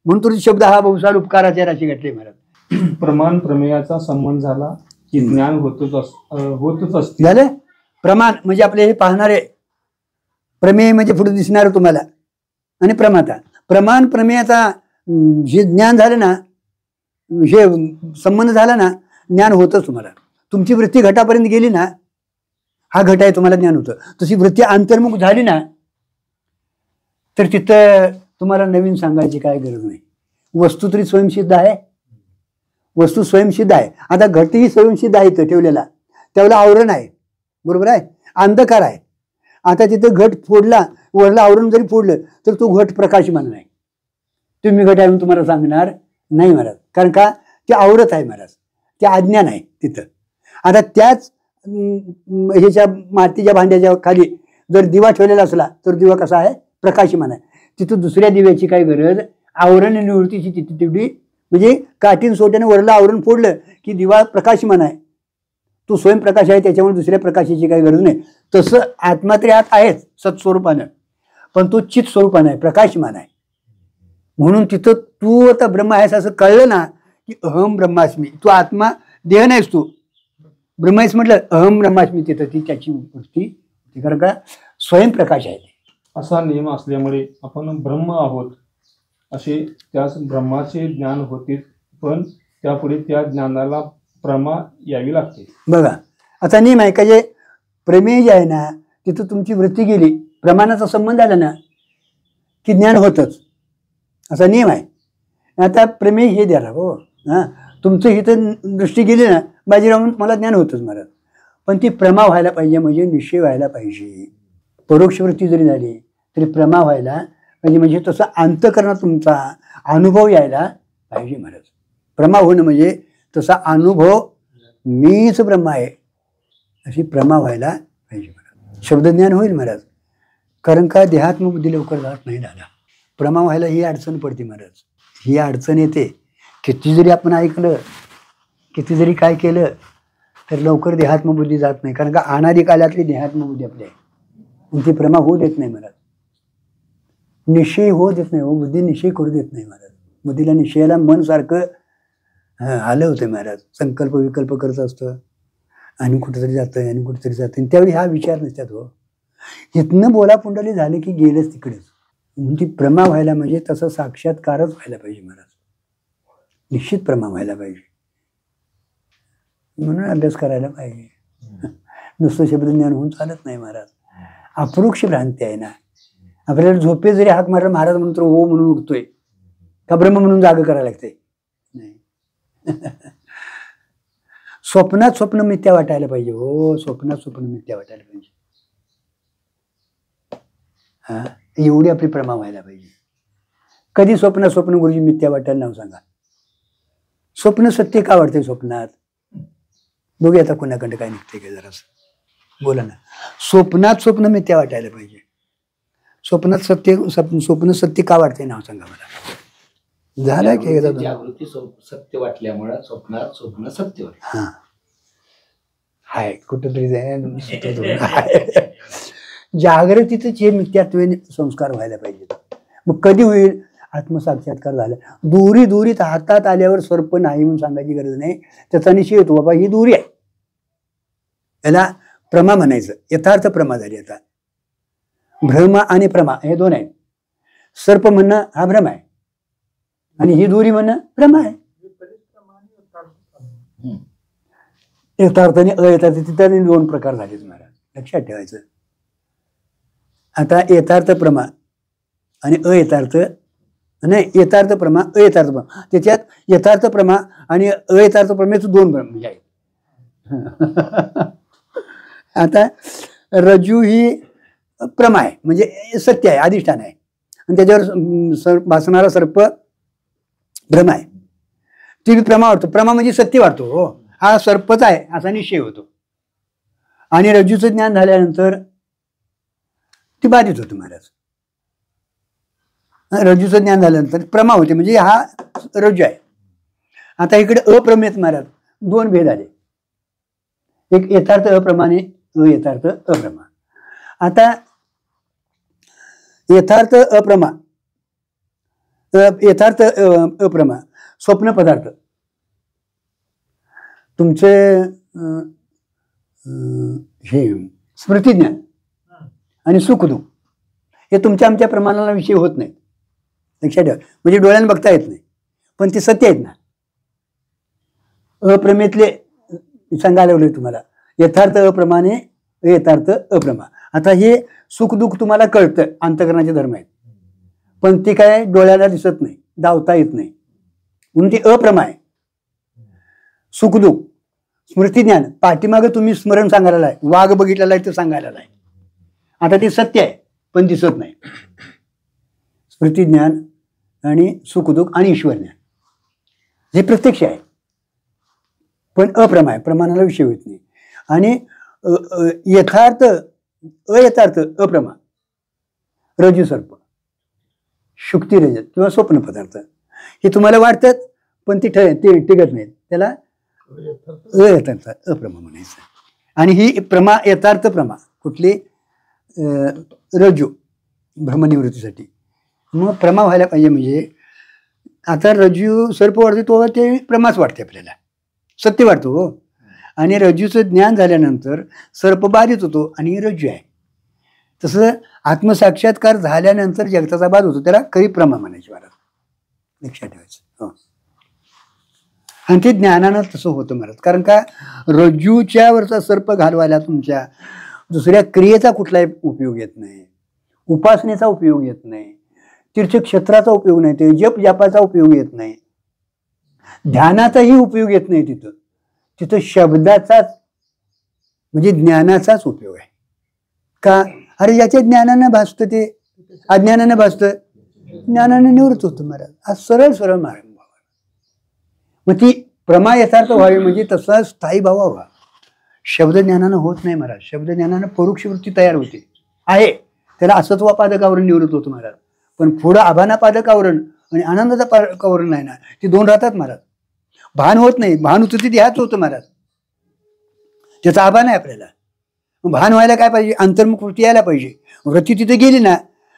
S2: म्हणून तो शब्द हा बहुसार उपकाराच्या राशी घातले महाराज.
S1: प्रमाण प्रमेयाचा संबंध झाला की ज्ञान होतच असते.
S2: झालं. प्रमाण म्हणजे आपले हे पाहणारे, प्रमेय म्हणजे पुढे दिसणार तुम्हाला, आणि प्रमाता. प्रमाण प्रमेयाचा जे ज्ञान झालं ना, हे संबंध झाला ना, ज्ञान होतच तुम्हाला. तुमची वृत्ती घटापर्यंत गेली ना, हा घट आहे तुम्हाला ज्ञान होतं. तशी वृत्ती अंतर्मुख झाली ना, तर तिथं तुम्हाला नवीन सांगायची काय गरज नाही. वस्तू तरी स्वयंसिद्ध आहे, वस्तू स्वयंसिद्ध आहे. आता घटही स्वयंसिद्ध आहे इथं ठेवलेला, त्याला आवरण आहे, बरोबर आहे, अंधकार आहे. आता तिथं घट फोडला, वरलं आवरण जरी फोडलं तर तो घट प्रकाशमान नाही. तुम्ही घट आहे म्हणून तुम्हाला सांगणार नाही महाराज, कारण का ते आवरत आहे महाराज, ते अज्ञान आहे तिथं. आता त्याच ह्याच्या मातीच्या भांड्याच्या खाली जर दिवा ठेवलेला असला तर दिवा कसा आहे? प्रकाशमान आहे. तिथं दुसऱ्या दिव्याची काय गरज? आवरण निवृत्तीची तिथे तेवढी, म्हणजे काठीन सोट्याने वरलं आवरण फोडलं की दिवा प्रकाशमान आहे, तो स्वयंप्रकाश आहे, त्याच्यामुळे दुसऱ्या प्रकाशाची काही गरज नाही. तसं आत्मा तरी आत आहेच सत्स्वरूपानं, पण तो चित स्वरूपान आहे, प्रकाशमान आहे. म्हणून तिथं तू आता ब्रह्म आहेस असं कळलं ना की अहम ब्रह्मास्मी. तू आत्मा देह नाहीस, तू ब्रह्म आहेस म्हटलं, अहम ब्रह्मास्मी. तिथं ती त्याची वृत्ती, कारण का स्वयंप्रकाश आहे.
S1: असा नियम असल्यामुळे आपण ब्रह्म आहोत असे त्यास ब्रह्माचे ज्ञान होते, पण त्यापुढे त्या ज्ञानाला प्रमा यावी लागते.
S2: बघा आता नियम आहे का, जे प्रमेय जे आहे ना तिथं तुमची वृत्ती गेली, प्रमाणाचा संबंध आला ना की ज्ञान होतच, असा नियम आहे. आता प्रमेय हे द्याला हो, हां तुमचं इथं दृष्टी गेली ना बाजीराव मला ज्ञान होतच महाराज, पण ती प्रमा व्हायला पाहिजे, म्हणजे निश्चय व्हायला पाहिजे. परोक्ष वृत्ती जरी झाली तरी प्रमा व्हायला पाहिजे, म्हणजे तसा अंतःकरणात तुमचा अनुभव यायला पाहिजे महाराज. प्रमा होणं म्हणजे तसा अनुभव मीच ब्रह्म आहे अशी प्रमा व्हायला पाहिजे महाराज. शब्दज्ञान होईल महाराज, कारण का देहात्मबुद्धी लवकर जात नाही दादा. प्रमा व्हायला ही अडचण पडते महाराज, ही अडचण येते. किती जरी आपण ऐकलं, किती जरी काय केलं तर लवकर देहात्मबुद्धी जात नाही, कारण का अनादी कालातली देहात्मबुद्धी आपली आहे, ती प्रमा होऊ देत नाही महाराज. निश्चय होऊ देत नाही हो, बुद्धी निश्चय करू देत नाही महाराज. बुद्धीला निश्चयाला मन सारखं आलं होतं महाराज, संकल्प विकल्प करत असतं आणि कुठेतरी जातं आणि कुठेतरी जातं, त्यावेळी हा विचार नसतात हो. इथनं बोला पुंडली झाले की गेलंच तिकडेच. ती प्रमा व्हायला म्हणजे तसं साक्षात्कारच व्हायला पाहिजे महाराज, निश्चित प्रमा व्हायला पाहिजे. म्हणून अभ्यास करायला पाहिजे. नुसतं शब्दज्ञान होऊन चालत नाही महाराज. अपरोक्ष भ्रांती आहे ना. आपल्याला झोपे जरी हाक मारला महाराज म्हणतो हो म्हणून उठतोय का ब्रह्म म्हणून जाग करायला लागते नाही. स्वप्नात स्वप्न मिथ्या वाटायला पाहिजे हो, स्वप्नात स्वप्न मिथ्या वाटायला पाहिजे. हा एवढी आपली प्रमा व्हायला पाहिजे. कधी स्वप्नात स्वप्न गुरुजी मिथ्या वाटायला नाव सांगा. स्वप्न सत्य का वाटतंय स्वप्नात? बघूया आता कोणाकडे काय निघते का जरासं बोला ना. स्वप्नात स्वप्न मिथ्या वाटायला पाहिजे. स्वप्नात सत्य, स्वप्न सत्य का वाटते नाव सांगा मला. झालं की
S3: जागृती सत्य वाटल्यामुळे स्वप्नात स्वप्न सत्य वाटत.
S2: हा हाय कुठंतरी जागृतीतच हे मिथ्यात्व संस्कार व्हायला पाहिजे. मग कधी होईल? आत्मसाक्षात्कार झाला. दुरी दुरीत हातात आल्यावर सर्प नाही म्हणून सांगायची गरज नाही, त्याचा निश्चय येतो बाबा ही दुरी आहे. याला प्रमा म्हणायचं. यथार्थ प्रमा झाली. आता भ्रम आणि प्रमा हे दोन आहेत. सर्प म्हणणं हा भ्रम आहे आणि ही दुरी म्हणणं प्रमा आहे. यथार्थ आणि अयथार्थ तिथे दोन प्रकार झाले तुम्हाला लक्षात ठेवायचं. आता यथार्थ प्रमा आणि अयथार्थ नाही, यथार्थ प्रमा अयथार्थ प्रमा, त्याच्यात यथार्थ प्रमा आणि अयथार्थ प्रमेच दोन म्हणजे आहेत. आता रज्जू ही प्रमा आहे म्हणजे सत्य आहे, अधिष्ठान आहे, आणि त्याच्यावर भासणारा सर्प भ्रम आहे. ती प्रमा वाटतो. प्रमा म्हणजे सत्य वाटतो हो, हा सर्पच आहे असा निश्चय होतो. आणि रज्जूचं ज्ञान झाल्यानंतर ती बाधित होते महाराज. रज्जूचं ज्ञान झाल्यानंतर प्रमा होते म्हणजे हा रज्जू आहे. आता इकडे अप्रमेत महाराज दोन भेद आले. एक यथार्थ अप्रमाणे यथार्थ अप्रमा. आता यथार्थ अप्रमा, यथार्थ अप्रमा स्वप्न पदार्थ तुमचे हे स्मृतिज्ञान आणि सुखदुःख हे तुमच्या आमच्या प्रमाणाला विषय होत नाहीत. लक्षात ठेवा. म्हणजे डोळ्यानं बघता येत नाही पण ते सत्य आहेत ना. अप्रमेतले सांगायला लागलोय तुम्हाला. यथार्थ अप्रमाणे यथार्थ अप्रमा. आता हे सुखदुःख तुम्हाला कळतं, अंतःकरणाचे धर्म आहेत, पण ते काय डोळ्याला दिसत नाही, दावता येत नाही, म्हणून ते अप्रमा आहे. सुखदुःख स्मृतिज्ञान पाठीमागे तुम्ही स्मरण सांगायला आहे, वाघ बघितलेला आहे ते सांगायला आहे. आता ते सत्य आहे पण दिसत नाही. स्मृतिज्ञान आणि सुखदुःख आणि ईश्वर ज्ञान हे प्रत्यक्ष आहे पण अप्रमा आहे, प्रमाणाला विषय होत नाही. आणि यथार्थ अयथार्थ अप्रमा रज्जू सर्प शुक्ती रजत किंवा स्वप्न पदार्थ हे तुम्हाला वाटतात पण ते टिकत नाहीत, त्याला अयथार्थ अप्रमा म्हणायचं. आणि ही प्रमा यथार्थ प्रमा कुठली? रज्जू भ्रमनिवृत्तीसाठी. मग प्रमा व्हायला पाहिजे. म्हणजे आता रज्जू सर्प वाढतो तो ते प्रमाच वाटते आपल्याला, सत्य वाटतो हो. आणि रज्जूचं ज्ञान झाल्यानंतर सर्प बाधित होतो आणि रज्जू आहे. तसं आत्मसाक्षात्कार झाल्यानंतर जगताचा बाध होतो, त्याला खरी प्रमा म्हणायची महाराज, लक्षात ठेवायचं. हो. आणि ते ज्ञानानं तसं होतं महाराज. कारण का रज्जूच्या वरचा सर्प घालवायला तुमच्या दुसऱ्या क्रियेचा कुठलाही उपयोग येत नाही, उपासनेचा उपयोग येत नाही, तीर्थक्षेत्राचा उपयोग नाही, ते जप जापाचा उपयोग येत नाही, ध्यानाचाही उपयोग येत नाही. तिथं शब्दाचाच म्हणजे ज्ञानाचाच उपयोग आहे. का? अरे ज्याच्या ज्ञानानं भासतं ते अज्ञानानं भासतं, ज्ञानानं निवृत्त होतं महाराज. हा सरळ सरळ मार्ग. मग ती प्रमा यथार्थ व्हावी म्हणजे तसा स्थायी भाव व्हावा. शब्द ज्ञानानं होत नाही महाराज. शब्द ज्ञानानं परोक्ष वृत्ती तयार होते आहे, त्याला असत्वापादकावरण निवृत्त होतं महाराज. पण पुढं आभानापादकावरण आणि आनंदाचा पादकावरण नाही ना, ती दोन राहतात महाराज. भान होत नाही, भान होतं ते ह्याच होतं महाराज, त्याचा आभान आहे आपल्याला. भान व्हायला काय पाहिजे? अंतर्मुख वृत्ती यायला पाहिजे. वृत्ती तिथे गेली ना,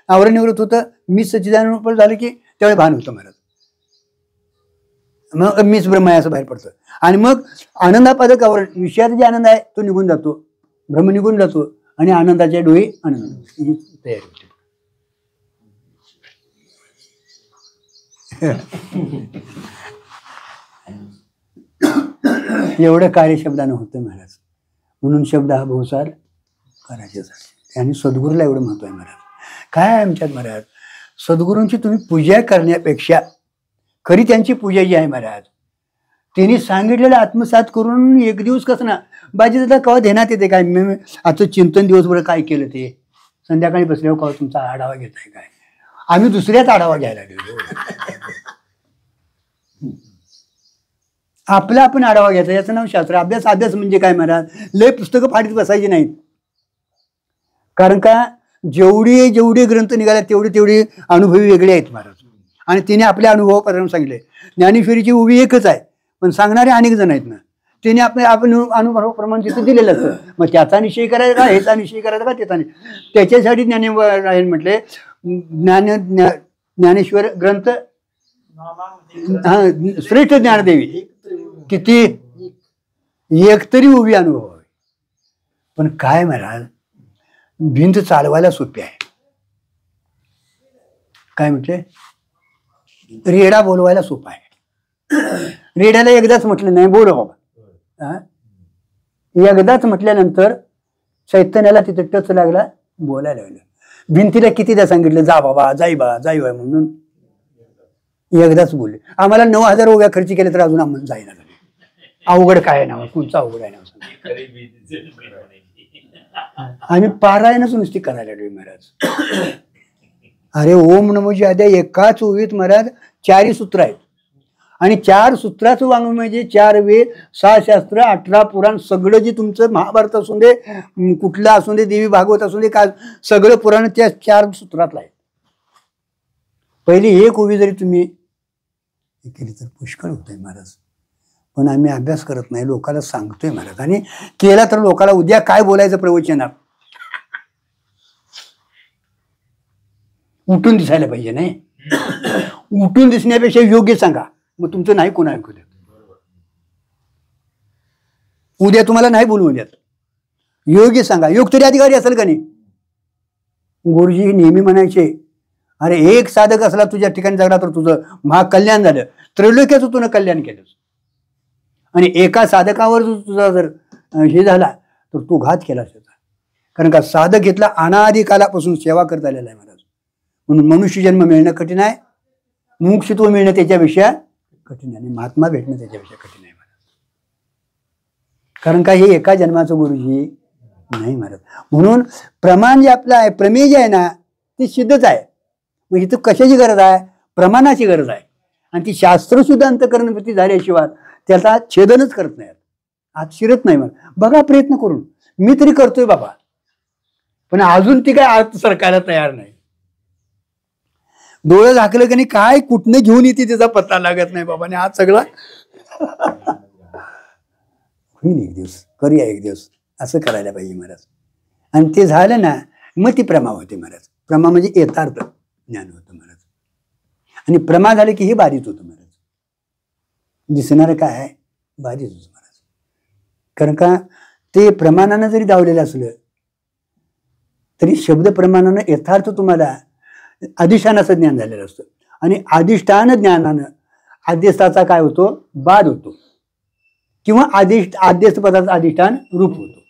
S2: आवरण निवृत्त होतं, मी सच्चिदानंद झालं की त्यावेळी भान होतं महाराज. मग मीच ब्रह्म आहे असं बाहेर पडतं. आणि मग आनंदापादक आवरण, विषयाचा जे आनंद आहे तो निघून जातो, ब्रह्म निघून जातो आणि आनंदाच्या डोळी आनंद ही तयारी होते. एवढं कार्य शब्दानं होतं महाराज. म्हणून शब्द हा बहुसार करायचेच असते. आणि सद्गुरूला एवढं महत्व आहे महाराज. काय आहे आमच्यात महाराज, सद्गुरूंची तुम्ही पूजा करण्यापेक्षा खरी त्यांची पूजा जी आहे महाराज, त्यांनी सांगितलेलं आत्मसात करून एक दिवस कसं ना बाजी दादा कवा ध्यानात येते काय, मी आजचं चिंतन दिवसभर काय केलं ते, संध्याकाळी बसल्यावर कवा तुमचा आढावा घेताय काय, आम्ही दुसऱ्याच आढावा घ्यायला गेलो. आपला आपण आढावा घ्यायचा, याचं नाव शास्त्र. अभ्यास अभ्यास म्हणजे काय महाराज, लय पुस्तकं फाडीत बसायची नाहीत. कारण का जेवढे जेवढे ग्रंथ निघाले तेवढे अनुभवी वेगळे आहेत महाराज. आणि तिने आपल्या अनुभवाप्रमाणे सांगितले. ज्ञानेश्वरीची उभी एकच आहे, पण सांगणारे अनेक जण आहेत ना. तिने आपण अनुभवाप्रमाणे तिथं दिलेलं असतं. मग त्याचा निश्चय करायचा का, ह्याचा निश्चय करायचा का, त्याचा नाही. त्याच्यासाठी ज्ञानेश्वर म्हटले ज्ञानेश्वर ग्रंथ हा श्रेष्ठ ज्ञानदेवी. किती एकतरी उभी अनुभव आहे. पण काय महाराज, भिंत चालवायला सोपी आहे. काय म्हटले, रेडा बोलवायला सोपा आहे. रेड्याला एकदाच म्हटलं नाही बोल बाबा, एकदाच म्हटल्यानंतर चैतन्याला तिथे टच लागला, बोलायला लागलं. भिंतीला कितीदा सांगितलं जा बाबा जाई बा जाई बा म्हणून, एकदाच बोलले. आम्हाला 9,000 उभ्या खर्च केले तर अजून आम्हाला जाईना झाले. अवघड काय आहे नाव, कोणचं अवघड आहे नाव. आम्ही पारायणच नुसती करायला लागलो महाराज. अरे ओम नमोजी आद्या एकाच ओवीत महाराज 4 सूत्र आहेत. आणि 4 सूत्राचं वांग म्हणजे 4 वेद, 6 शास्त्र, 18 पुराण, सगळं जे तुमचं महाभारत असून दे, कुठलं असून दे, देवी भागवत असून दे, काय सगळं पुराण त्या 4 सूत्रातलं आहे. पहिली एक ओवी जरी तुम्ही केली तर पुष्कळ होतंय महाराज. पण आम्ही अभ्यास करत नाही, लोकांना सांगतोय महाराज. आणि केला तर लोकांना उद्या काय बोलायचं प्रवचनात उठून दिसायला पाहिजे. नाही उठून दिसण्यापेक्षा योग्य सांगा, मग तुमचं नाही कोण ऐकू देत. उद्या तुम्हाला नाही बोलवून देत, योग्य सांगा. योग तरी अधिकारी असेल का नाही. गुरुजी नेहमी म्हणायचे, अरे एक साधक असला तुझ्या ठिकाणी जगला तर तुझं महाकल्याण झालं, त्रैलोक्याचं तुला कल्याण केलं. आणि एका साधकावर तुझा जर हे झाला तर तू घात केलास त्याचा. कारण का साधक घेतला अनादी कालापासून सेवा करता आलेला आहे महाराज. म्हणून मनुष्य जन्म मिळणं कठीण आहे, मोक्षत्व मिळणं त्याच्यापेक्षा कठीण आहे, आणि महात्मा भेटणं त्याच्यापेक्षा कठीण आहे महाराज. कारण का हे एका जन्माचं गुरुजी नाही महाराज. म्हणून प्रमाण जे आपलं आहे, प्रमेय जे आहे ना ते सिद्धच आहे. म्हणजे इथं कशाची गरज आहे, प्रमाणाची गरज आहे. आणि ती शास्त्रसुद्धा अंतःकरणवृत्ती झाल्याशिवाय त्याचा छेदनच करत नाही, आत शिरत नाही. मला बघा प्रयत्न करून, मी तरी करतोय बाबा, पण अजून ती काय आत सरकायला तयार नाही. डोळं झाकलं की नाही काय कुठनं घेऊन येते त्याचा पत्ता लागत नाही बाबा. आणि आज सगळा होईल एक दिवस, करूया एक दिवस, असं करायला पाहिजे महाराज. आणि ते झालं ना मग ती प्रमा होते महाराज. प्रमा म्हणजे यथार्थ ज्ञान होतं महाराज. आणि प्रमा झालं की हे बाधित होतं महाराज. दिसणारं काय आहे बाधित होतं महाराज. कारण का ते प्रमाणानं जरी दावलेलं असलं तरी शब्द प्रमाणानं यथार्थ तुम्हाला अधिष्ठानाचं ज्ञान झालेलं असतं. आणि अधिष्ठान ज्ञानानं आद्यस्थाचा काय होतो बाध होतो किंवा आद्यस्थ पदाचं अधिष्ठान रूप होतो.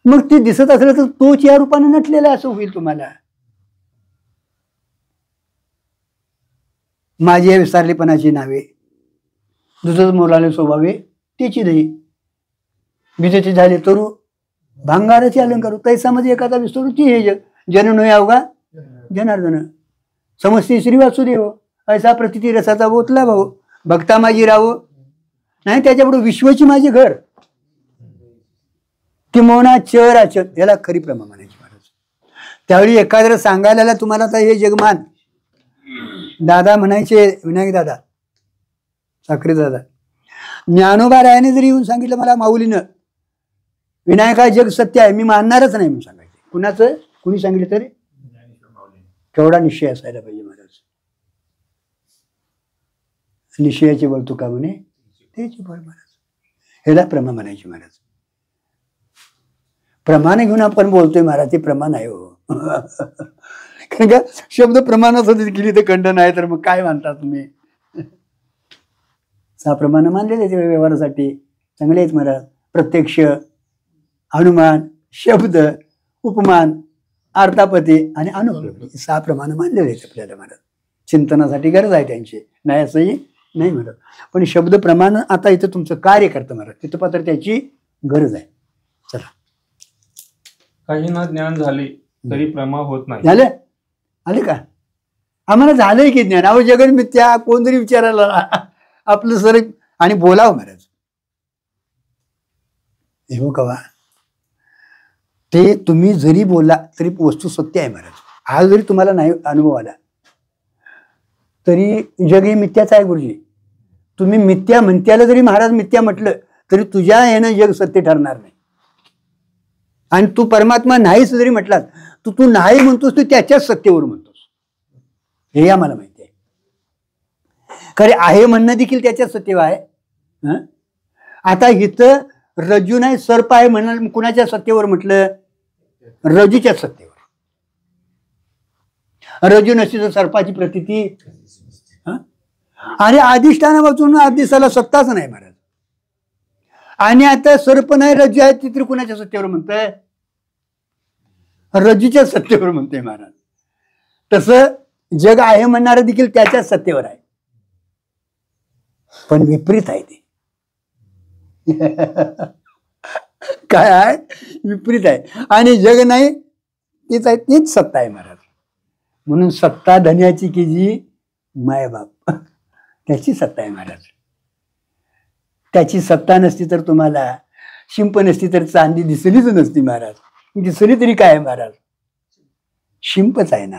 S2: मग ते दिसत असलं तर तोच या रूपानं नटलेला असं होईल तुम्हाला. माझी या विस्तारलेपणाची नावे दुसरं मोलाले स्वभावे त्याची दही विजेचे झाले तरू भांगाराचे अलंकार तैसामध्ये एखादा विस्तरू ती हे जग जन नोय अवघा जनार्दन समस्ती श्री वासुदेव ऐसा प्रतिती रसाचा बोतला भाऊ भक्ता माझी राहो नाही त्याच्यापुढे विश्वची माझी घर किंवा चर आचर याला खरी प्रमा म्हणायची महाराज. त्यावेळी एखाद्याला सांगायला तुम्हाला तर हे जगमान दादा म्हणायचे विनायक दादा साखरे दादा ज्ञानोबा रायाने जरी येऊन सांगितलं मला माऊलीनं विनायका जग सत्य आहे मी मानणारच नाही म्हणून सांगायचे. कुणाचं कुणी सांगितलं तरी केवढा निश्चय असायला पाहिजे महाराज. निश्चयाची बळ तुका म्हणे त्याची बळ महाराज. ह्याला प्रमा म्हणायची महाराज. प्रमाण घेऊन आपण बोलतोय महाराज ते प्रमाण आहे हो. कारण का शब्द प्रमाणात केली तर खंडन आहे तर मग काय मानता तुम्ही. सहा प्रमाण मानलेले ते व्यवहारासाठी चांगले आहेत महाराज. प्रत्यक्ष अनुमान शब्द उपमान अर्थापती आणि अनुपलब्धी 6 प्रमाण मानलेले आहेत आपल्याला महाराज. चिंतनासाठी गरज आहे त्यांची नाही असंही नाही म्हणत. पण शब्द प्रमाण आता इथं तुमचं कार्य करतं महाराज तिथं पात्र त्याची गरज आहे. चला
S1: काहींना ज्ञान झाले तरी प्रमा होत नाही.
S2: झालं आले का आम्हाला झालंय की ज्ञान. अहो जगन मिथ्या कोण जरी विचारायला आपलं सर आणि बोलावं महाराज. हे कवा ते तुम्ही जरी बोलला तरी वस्तू सत्य आहे महाराज. हा जरी तुम्हाला नाही अनुभव आला तरी जग हे मिथ्याच आहे गुरुजी. तुम्ही मिथ्या म्हणत्याला जरी महाराज मिथ्या म्हटलं तरी तुझ्या यानं जग सत्य ठरणार नाही. आणि तू परमात्मा नाहीच जरी म्हटलात तू नाही म्हणतोस तू त्याच्याच सत्तेवर म्हणतोस हे आम्हाला माहिती आहे. खरे आहे म्हणणं देखील त्याच्याच सत्तेवर आहे. आता इथं रज्जू नाही सर्प आहे म्हणणं कुणाच्या सत्तेवर म्हटलं रज्जूच्या सत्तेवर. रज्जू नसती तर सर्पाची प्रतीती आणि अधिष्ठानापासून आदिसाला सत्ताच नाही महाराज. आणि आता सर्प नाही रज्जू आहे ती कुणाच्या सत्तेवर म्हणतंय रज्जूच्या सत्तेवर म्हणतोय महाराज. तसं जग आहे म्हणणारं देखील त्याच्याच सत्तेवर आहे पण विपरीत आहे ते. काय आहे विपरीत आहे. आणि जग नाही तेच आहे तीच सत्ता आहे महाराज. म्हणून सत्ता धन्याची की जी मायबाप त्याची सत्ता आहे महाराज. त्याची सत्ता नसती तर तुम्हाला शिंप नसती तर चांदी दिसलीच नसती महाराज. दिसली तरी काय आहे महाराज शिंपच आहे ना.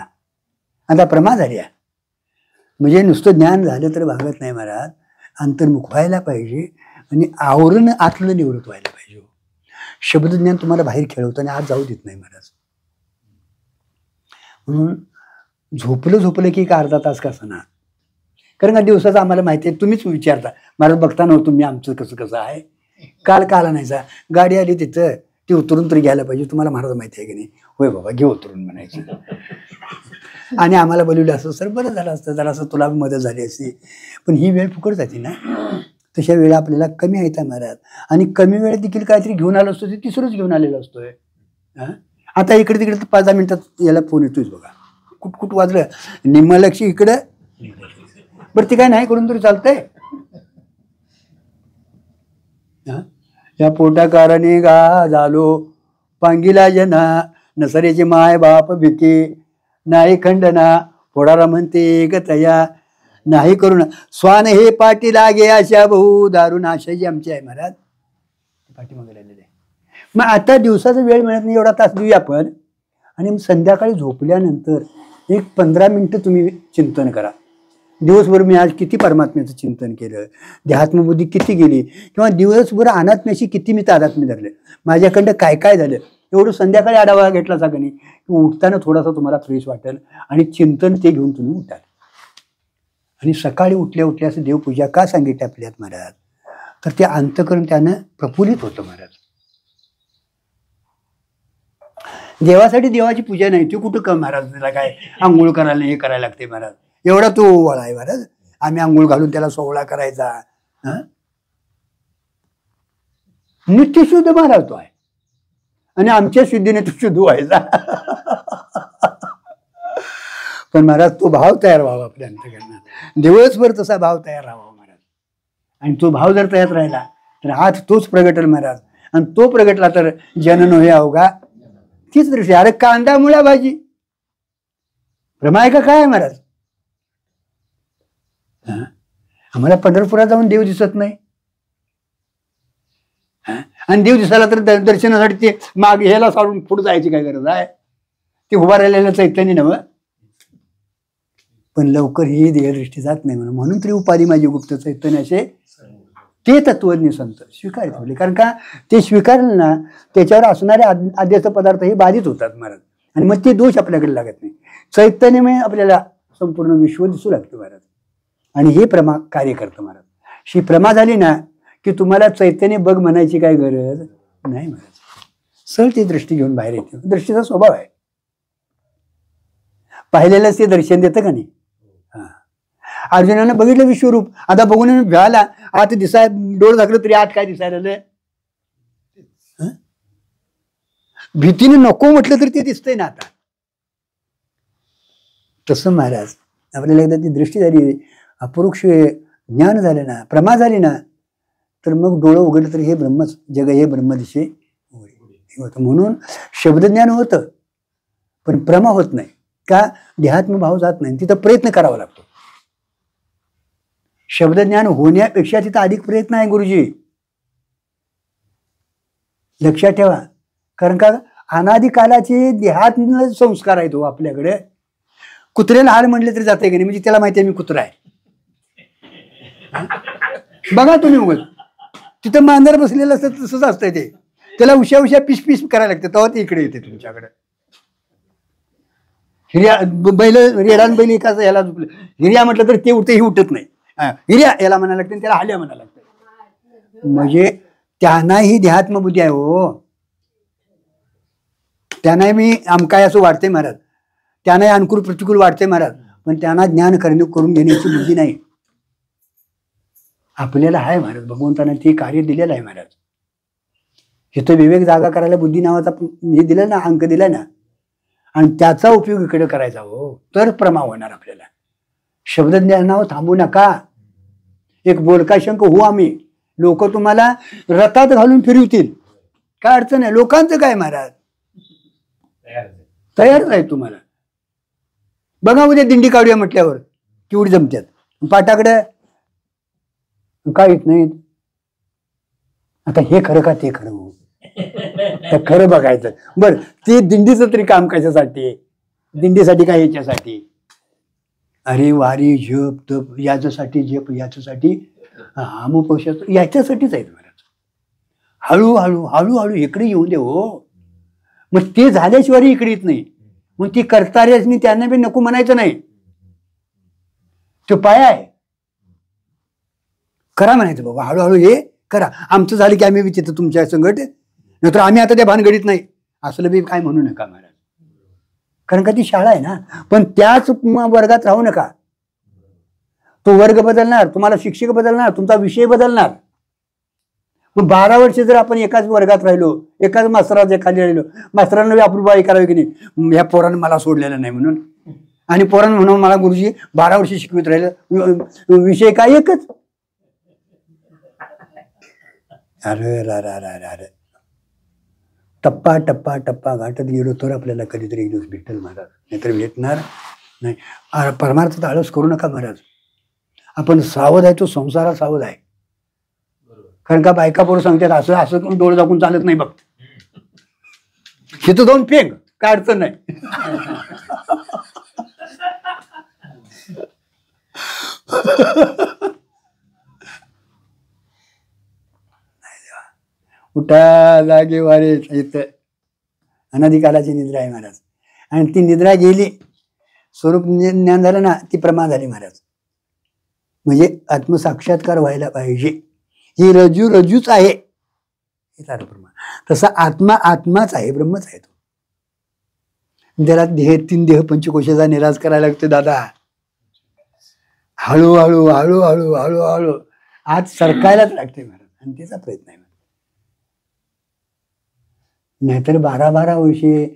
S2: आता प्रमा झाल्या म्हणजे नुसतं ज्ञान झालं तर भागत नाही महाराज. अंतर्मुख व्हायला पाहिजे आणि आवरण आतलं निवृत्त व्हायला पाहिजे. शब्दज्ञान तुम्हाला बाहेर खेळवताना आत जाऊ देत नाही महाराज. म्हणून झोपलं की एक अर्धा तास का ना. कारण का दिवसाचं आम्हाला माहिती आहे तुम्हीच विचारता महाराज बघता नव्हतं तुम्ही आमचं कसं आहे. काल आणायचा गाडी आली तिथं ती उतरून तरी घ्यायला पाहिजे तुम्हाला महाराज माहिती आहे की नाही. होय बाबा घे उतरून म्हणायची. आणि आम्हाला बोलवलं असं सर बरं झालं असतं जरा असं तुला मदत झाली असती. पण ही वेळ फुकट जाते ना. तशा वेळा आपल्याला कमी आहे महाराज. आणि कमी वेळेत देखील काहीतरी घेऊन आलो असतो ते तिसरंच घेऊन आलेलो असतोय. आता इकडे तिकडे 5-10 मिनिटात याला फोन येतोच बघा. कुठ वाजलं निम्म लक्ष इकडं बरं ते काय नाही करून तरी चालतंय. या पोटाकाराने गा झालो पांगिला जना नसरेचे माय बाप भिके नाही खंडना फोडारा म्हणते गतया नाही करून स्वान हे पाठी लागे आशा बहु दारुण आशाची आमची आहे महाराज. पाठी मागलेले मग आता दिवसाचा वेळ मिळत नाही एवढा तास देऊया आपण. आणि संध्याकाळी झोपल्यानंतर एक 15 मिनिटं तुम्ही चिंतन करा. दिवसभर मी आज किती परमात्म्याचं चिंतन केलं ध्यात्मबुद्धी किती गेली किंवा दिवसभर अनात्म्याशी किती मी तादात्म्य धरले माझ्याकडं काय काय झालं एवढं संध्याकाळी आढावा घेतला का नाही की उठताना थोडासा तुम्हाला फ्रेश वाटेल आणि चिंतन ते घेऊन तुम्ही उठाल. आणि सकाळी उठल्या उठल्या असं देवपूजा का सांगितली आपल्यात महाराज, तर ते अंतकरण त्यानं प्रफुल्लित होतं महाराज. देवासाठी देवाची पूजा नाही, ती कुठं का महाराज, त्याला काय आंघोळ करायला हे करायला लागते महाराज, एवढा तो वळा आहे महाराज. आम्ही आंघोळ घालून त्याला सोहळा करायचा. नित्यशुद्ध महाराज तो आहे आणि आमच्या शुद्धीने तो शुद्ध व्हायचा. पण महाराज तो भाव तयार व्हावा आपल्या अंतकरणात, दिवसभर तसा भाव तयार राहावा महाराज. आणि तो भाव जर तयार राहिला तर आज तोच प्रगटेल महाराज. आणि तो प्रगटला तर जन नव्हे अवघा तीच दृष्टी. अरे कांदा मुळा भाजी भ्रमा आहे का काय महाराज? आम्हाला पंढरपुरात जाऊन देव दिसत नाही, आणि देव दिसायला तर दर्शनासाठी ते माग ह्याला साडून पुढे जायची काय गरज आहे? ते उभा राहिलेलं चैतन्य नव्ह. पण लवकर ही देहदृष्टी जात नाही म्हणून तरी उपाधी माझी गुप्त चैतन्य असे ते तत्वज्ञ संत स्वीकारित होते. कारण का ते स्वीकारलं ना त्याच्यावर असणारे आद्यस्थ पदार्थ हे बाधित होतात महाराज, आणि मग ते दोष आपल्याकडे लागत नाही. चैतन्यमय आपल्याला संपूर्ण विश्व दिसू लागतं महाराज. आणि हे प्रमा कार्य करतं महाराज. ही प्रमा झाली ना की तुम्हाला चैतन्य बघ म्हणायची काय गरज नाही महाराज. सहज ती दृष्टी घेऊन बाहेर येते. दृष्टीचा स्वभाव आहे, पाहिलेलंच ते दर्शन देतं का नाही. अर्जुनानं बघितलं विश्वरूप, आता बघून भ्याला आत दिसाय डोळ झाकलं तरी आत काय दिसायला, भीतीने नको म्हटलं तरी ते दिसतंय ना आता. तसं महाराज आपल्याला एकदा ती दृष्टी झाली, अपरोक्ष ज्ञान झालं ना, प्रमा झाली ना, तर मग डोळं उघडलं तर हे ब्रह्मच जग, हे ब्रह्मदिशे होतं. म्हणून शब्दज्ञान होतं पण प्रमा होत नाही का, देहात्मभाव जात नाही, तिथं प्रयत्न करावा लागतो. शब्दज्ञान होण्यापेक्षा तिथं अधिक प्रयत्न आहे गुरुजी, लक्षात ठेवा. कारण का अनादिकालाचे देहात संस्कार आहेत हो आपल्याकडे. कुत्र्याला हाड म्हणले तरी जाते की नाही, म्हणजे त्याला माहिती आहे मी कुत्रा आहे. बघा तुम्ही उगत तिथं मांजर बसलेलं असतं तसंच असतंय ते, त्याला उशा उशा पीस पीस करायला लागतं तेव्हा ते इकडे येते तुमच्याकडे. हिर्या बैल, रेडान बैल एकाच याला हिर्या म्हटलं तर ते उठते, ही उठत नाही. हिर्या याला म्हणायला लागते, त्याला हाल्या म्हणायला लागतं. म्हणजे त्यांनाही देहात्मबुद्धी आहे हो, त्यांनाही मी आमकाय असं वाटते महाराज, त्यांनाही अनुकूल प्रतिकूल वाटते महाराज, पण त्यांना ज्ञान करून घेण्याची बुद्धी नाही. आपल्याला आहे महाराज, भगवंतानं ते कार्य दिलेलं आहे महाराज. इथं विवेक जागा करायला बुद्धी नावाचा हे दिलं ना, अंक दिलाय ना, आणि त्याचा उपयोग इकडे करायचा हो, तर प्रमा होणार आपल्याला. शब्दज्ञानावर थांबू नका. एक बोलका शंक हो आम्ही, लोक तुम्हाला रथात घालून फिरवतील, काय अडचण आहे. लोकांचं काय महाराज, तयारच आहे तुम्हाला. बघा उद्या दिंडी काढूया म्हटल्यावर केवढी जमत्यात, पाटाकडे काय येत नाहीत. आता हे खरं का ते खरं हो, तर खरं बघायचं. बर ते दिंडीचं तरी काम कशासाठी, दिंडीसाठी काय याच्यासाठी, अरे वारी जप तप याच्यासाठी, जप याच्यासाठी, अमुपक्षाचं याच्यासाठीच आहेत महाराज. हळूहळू हळूहळू इकडे येऊन दे हो. मग ते झाल्याशिवाय इकडे येत नाही. मग ती करतार्यासनी त्यांना बी नको म्हणायचं नाही, तो पाया आहे. करा म्हणायचं बाबा, हळूहळू हे करा. आमचं झालं की आम्ही विचारतो तुमच्या संकट, नंतर आम्ही आता त्या भानगडीत नाही असलं बी काय म्हणू नका महाराज. कारण का ती शाळा आहे ना. पण त्याच वर्गात राहू नका. तो वर्ग बदलणार, तुम्हाला शिक्षक बदलणार, तुमचा विषय बदलणार. मग 12 वर्ष जर आपण एकाच वर्गात राहिलो, एकाच मास्तराच्या खाली राहिलो, मास्तरांना बी आपण बाई करावी की नाही, ह्या पोरानं मला सोडलेलं नाही म्हणून, आणि पोरानं म्हणून मला गुरुजी 12 वर्ष शिकवित राहिलं, विषय काय एकच. अरे अरे टप्पा टप्पा टप्पा गाठत गेलो तर आपल्याला कधीतरी एक दिवस भेटेल महाराज, नाहीतर भेटणार नाही. परमार्थात आळस करू नका महाराज. आपण सावध आहे, तो संसारात सावध आहे. कारण का बायका पोरं सांगतात असं असं डोळे दाखवून चालत नाही, बघ तिथं जाऊन फेक, काय अडचण नाही. उठा जागे वारे इथं अनादिकालाची निद्रा आहे महाराज. आणि ती निद्रा गेली, स्वरूप ज्ञान झालं ना, ती प्रमा झाली महाराज. म्हणजे आत्मसाक्षात्कार व्हायला पाहिजे. ही रजूच आहे, हे तारप्रमा. तसा आत्मा आत्माच आहे, ब्रह्मच आहे तो. त्याला तीन देह पंचकोशाचा निराश करायला लागतो दादा. हळूहळू हळूहळू हळूहळू आज सरकायलाच लागते महाराज. आणि त्याचा प्रयत्न आहे. नाहीतर 12-12 वर्षे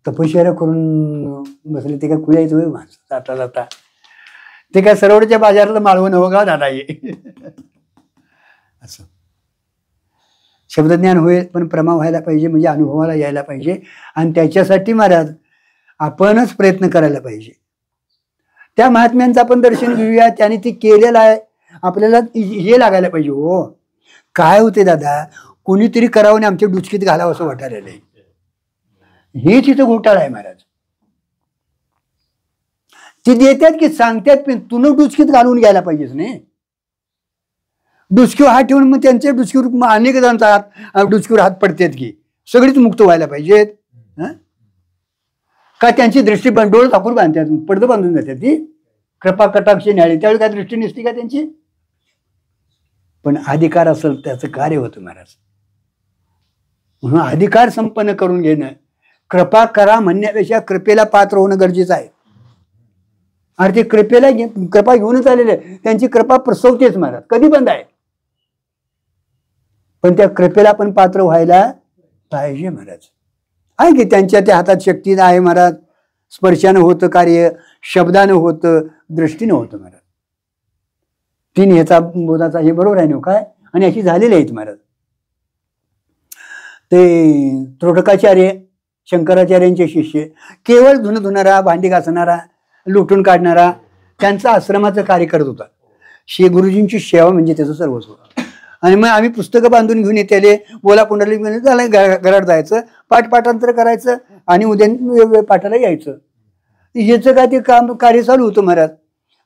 S2: तपश्चर्या करून बसले ते काय खुल्या येतो माणसं जाता जाता. ते काय सरवडच्या बाजाराला माळवं नवं का दादा ये असं. शब्दज्ञान होईल, पण प्रमा व्हायला पाहिजे, म्हणजे अनुभवाला यायला पाहिजे. आणि त्याच्यासाठी महाराज आपणच प्रयत्न करायला पाहिजे. त्या महात्म्यांचं आपण दर्शन घेऊया, त्याने ते केलेलं आहे. आपल्याला हे लागायला पाहिजे. हो काय होते दादा, कोणीतरी करावं आणि आमच्या डुचकीत घालावं असं वाटायला नाही. हे तिथं घोटाळा आहे महाराज. ती देतात की सांगतात, पण तुनं डुचकीत घालून घ्यायला पाहिजेच नाही. डुचकीवर हात ठेवून मग त्यांच्या डुचकीवर अनेक जणांचा हात डुचकीवर हात पडतात की सगळीच मुक्त व्हायला पाहिजेत. का त्यांची दृष्टी डोळ ठाकूर बांधतात, पडदं बांधून जातात. ती कृपा कटाक्षी न्याळी, त्यावेळी काय दृष्टी नसती का त्यांची. पण अधिकार असेल त्याचं कार्य होतं महाराज. म्हणून अधिकार संपन्न करून घेणं, कृपा करा म्हणण्यापेक्षा कृपेला पात्र होणं गरजेचं आहे. आणि ते कृपेला कृपा घेऊनच आलेले, त्यांची कृपा प्रसवतेच महाराज, कधी बंद आहे. पण त्या कृपेला पण पात्र व्हायला पाहिजे महाराज. आहे की त्यांच्या त्या हातात शक्ती आहे महाराज. स्पर्शानं होतं कार्य, शब्दानं होतं, दृष्टीनं होतं महाराज. 3 ह्याचा बोधाचा हे बरोबर आहे ना काय. आणि अशी झालेली आहेत महाराज. ते त्रोटकाचार्य शंकराचार्यांचे शिष्य, केवळ धुणारा, भांडी घासणारा, लुटून काढणारा, त्यांचा आश्रमाचं कार्य करत होता. गुरुजींची सेवा म्हणजे त्याचं सर्वस्व. आणि मग आम्ही पुस्तकं बांधून घेऊन येते, बोला पुंडलिक घेऊन झालं, घरात जायचं, पाठांतर करायचं आणि उद्या पाठाला यायचं. याचं काय ते काम कार्य चालू होतं महाराज.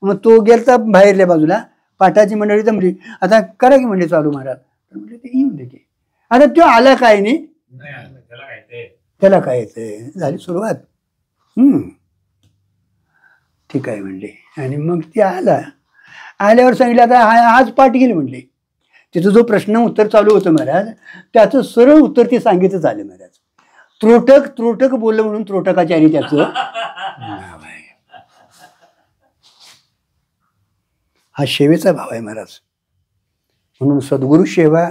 S2: मग तो गेलता बाहेरल्या बाजूला, पाठाची मंडळी जमली, आता करा की म्हणजे चालू महाराज. म्हणजे ते येऊन दे की. आता तो आला काय नाही, त्याला काय येतंय, झाली सुरुवात. ठीक आहे म्हणले. आणि मग ते आल्यावर सांगितलं आता आज पाठ गेली म्हणले. तिथं जो प्रश्न उत्तर चालू होतं महाराज, त्याचं सरळ उत्तर ते सांगितलं झालं महाराज. त्रोटक बोललं म्हणून त्रोटकाचार्य त्याचं नाव आहे. हा सेवेचा भाव आहे महाराज. म्हणून सद्गुरु सेवा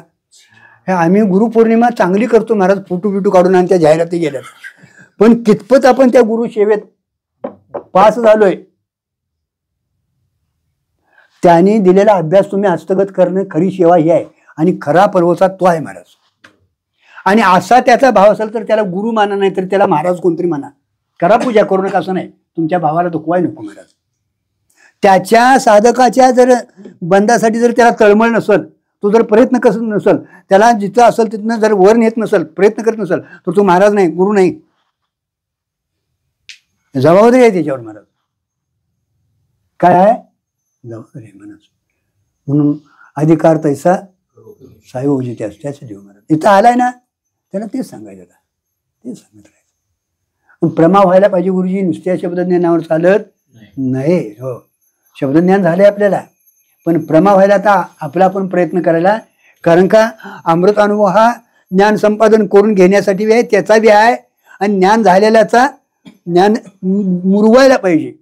S2: आम्ही गुरुपौर्णिमा चांगली करतो महाराज, फोटो काढून आणि त्या जाहिराती गेल्या. पण कितपत आपण त्या गुरु सेवेत पास झालोय, त्यांनी दिलेला अभ्यास तुम्ही हस्तगत करणं खरी सेवा ही आहे. आणि खरा पर्वचा तो आहे महाराज. आणि असा त्याचा भाव असेल तर त्याला गुरु माना, नाही तर त्याला महाराज कोणतरी माना. करा पूजा करू नका असं नाही, तुमच्या भावाला दुखवाय नको महाराज. त्याच्या साधकाच्या जर बंधासाठी जर त्याला तळमळ नसेल, तो जर प्रयत्न करत नसेल, त्याला जिथं असेल तिथनं जर वर नेत नसेल, प्रयत्न करत नसेल, तर तो महाराज नाही, गुरु नाही. जबाबदारी आहे त्याच्यावर महाराज. काय आहे जबाबदारी महाराज. म्हणून अधिकार तैसा साहेब ओजी त्याच देव महाराज. इथं आलाय ना, त्याला तेच सांगायचं, तेच सांगत राहायचं. पण प्रमा व्हायला पाहिजे गुरुजी. नुसत्या शब्दज्ञानावर चालत नाही. हो शब्दज्ञान झालंय आपल्याला, पण प्रमा व्हायला आता आपला पण प्रयत्न करायला. कारण का अमृत अनुभव हा ज्ञान संपादन करून घेण्यासाठी आहे, त्याचा बी आहे. आणि ज्ञान झालेल्याचा ज्ञान मुरवायला पाहिजे.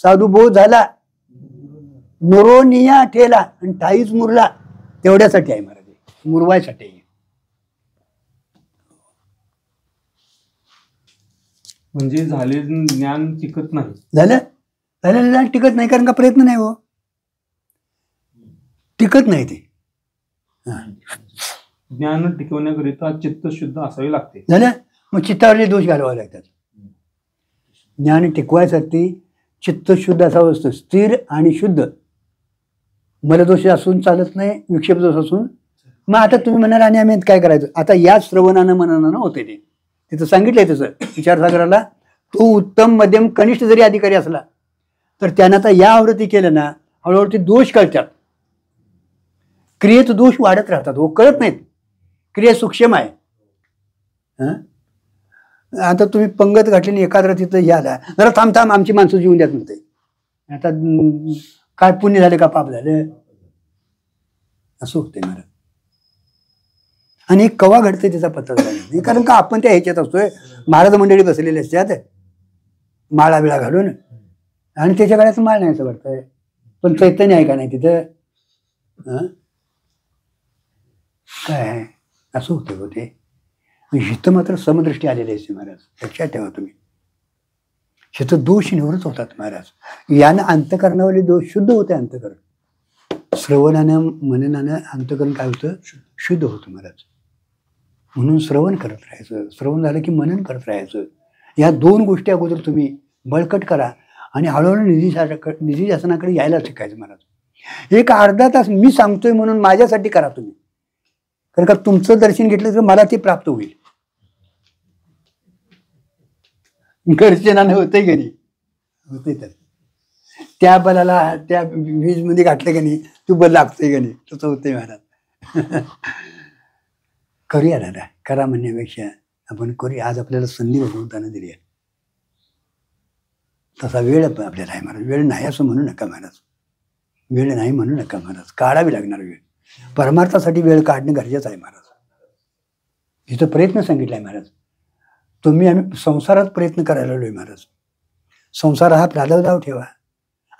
S2: साधू बोध झाला, नोरोनिया ठेला आणि ठाईच मुरला, तेवढ्यासाठी आहे महाराज, मुरवायसाठी.
S1: म्हणजे झालेलं ज्ञान टिकत नाही.
S2: झालेलं ज्ञान टिकत नाही, कारण का प्रयत्न नाही. हो टिकत नाही ते.
S1: ज्ञान टिकवण्याकरिता चित्त शुद्ध असावे लागते.
S2: झालं. मग चित्तावरले दोष घालवावे लागतात. ज्ञान टिकवायसाठी चित्त शुद्ध असावं असतं, स्थिर आणि शुद्ध. मलदोष असून चालत नाही, विक्षेप दोष असून. मग आता तुम्ही म्हणाल आणि आम्ही काय करायचं. आता या श्रवणानं मननानं होते ते. तिथं सांगितलंय तसं विचारसागराला, तो उत्तम मध्यम कनिष्ठ जरी अधिकारी असला तर त्यानं आता या आवृत्ती केलं ना, हळूहळू ते दोष कळतात. क्रियेत दोष वाढत राहतात. हो कळत नाहीत, क्रिया सूक्ष्म आहे. आता तुम्ही पंगत घातली एखाद्या तिथं हे आला, जरा थांब थांब आमची माणसं जीवन द्यात म्हणते. आता काय पुण्य झाले का पाप झालं, असं होतंय महाराज. आणि कवा घडतंय त्याचा पत्ता झाला नाही, कारण का आपण त्या ह्याच्यात असतोय. महाराज मंडळी बसलेले असतात माळा बिळा घालून, आणि त्याच्या गळ्यात माळ नाही असं वाटतंय, पण चैतन्य आहे का नाही तिथं. काय असं होते होते. इथं मात्र समदृष्टी आलेली असते महाराज, लक्षात ठेवा तुम्ही. इथं दोष निवृत्त होतात महाराज. यानं अंतकरणावरील दोष शुद्ध होते. अंतकरण श्रवणानं मननानं अंतकरण काय होतं, शुद्ध होतं महाराज. म्हणून श्रवण करत राहायचं, श्रवण झालं की मनन करत राहायचं. या दोन गोष्टी अगोदर तुम्ही बळकट करा आणि हळूहळू निधी शासनाकडे यायला शिकायचं महाराज. एक अर्धा तास मी सांगतोय म्हणून माझ्यासाठी करा तुम्ही, कारण का तुमचं दर्शन घेतलं तर मला ते प्राप्त होईल. घरचेनानं होतंय का नाही, होतंय. तर त्या बलाला त्या वीजमध्ये घातलं का नाही, तू बल लागतोय का नाही, तसं होतंय महाराज. करूया दादा, करा म्हणण्यापेक्षा आपण करूया. आज आपल्याला संधी भगवंतानं दिली आहे, तसा वेळ आपल्याला आहे महाराज. वेळ नाही असं म्हणू नका महाराज, वेळ नाही म्हणू नका महाराज, काढावी लागणार वेळ. परमार्थासाठी वेळ काढणं गरजेचं आहे महाराज. इथं प्रयत्न सांगितला आहे महाराज. आम्ही संसारात प्रयत्न करायला लागलोय महाराज. संसार हा प्रारब्धावर ठेवा,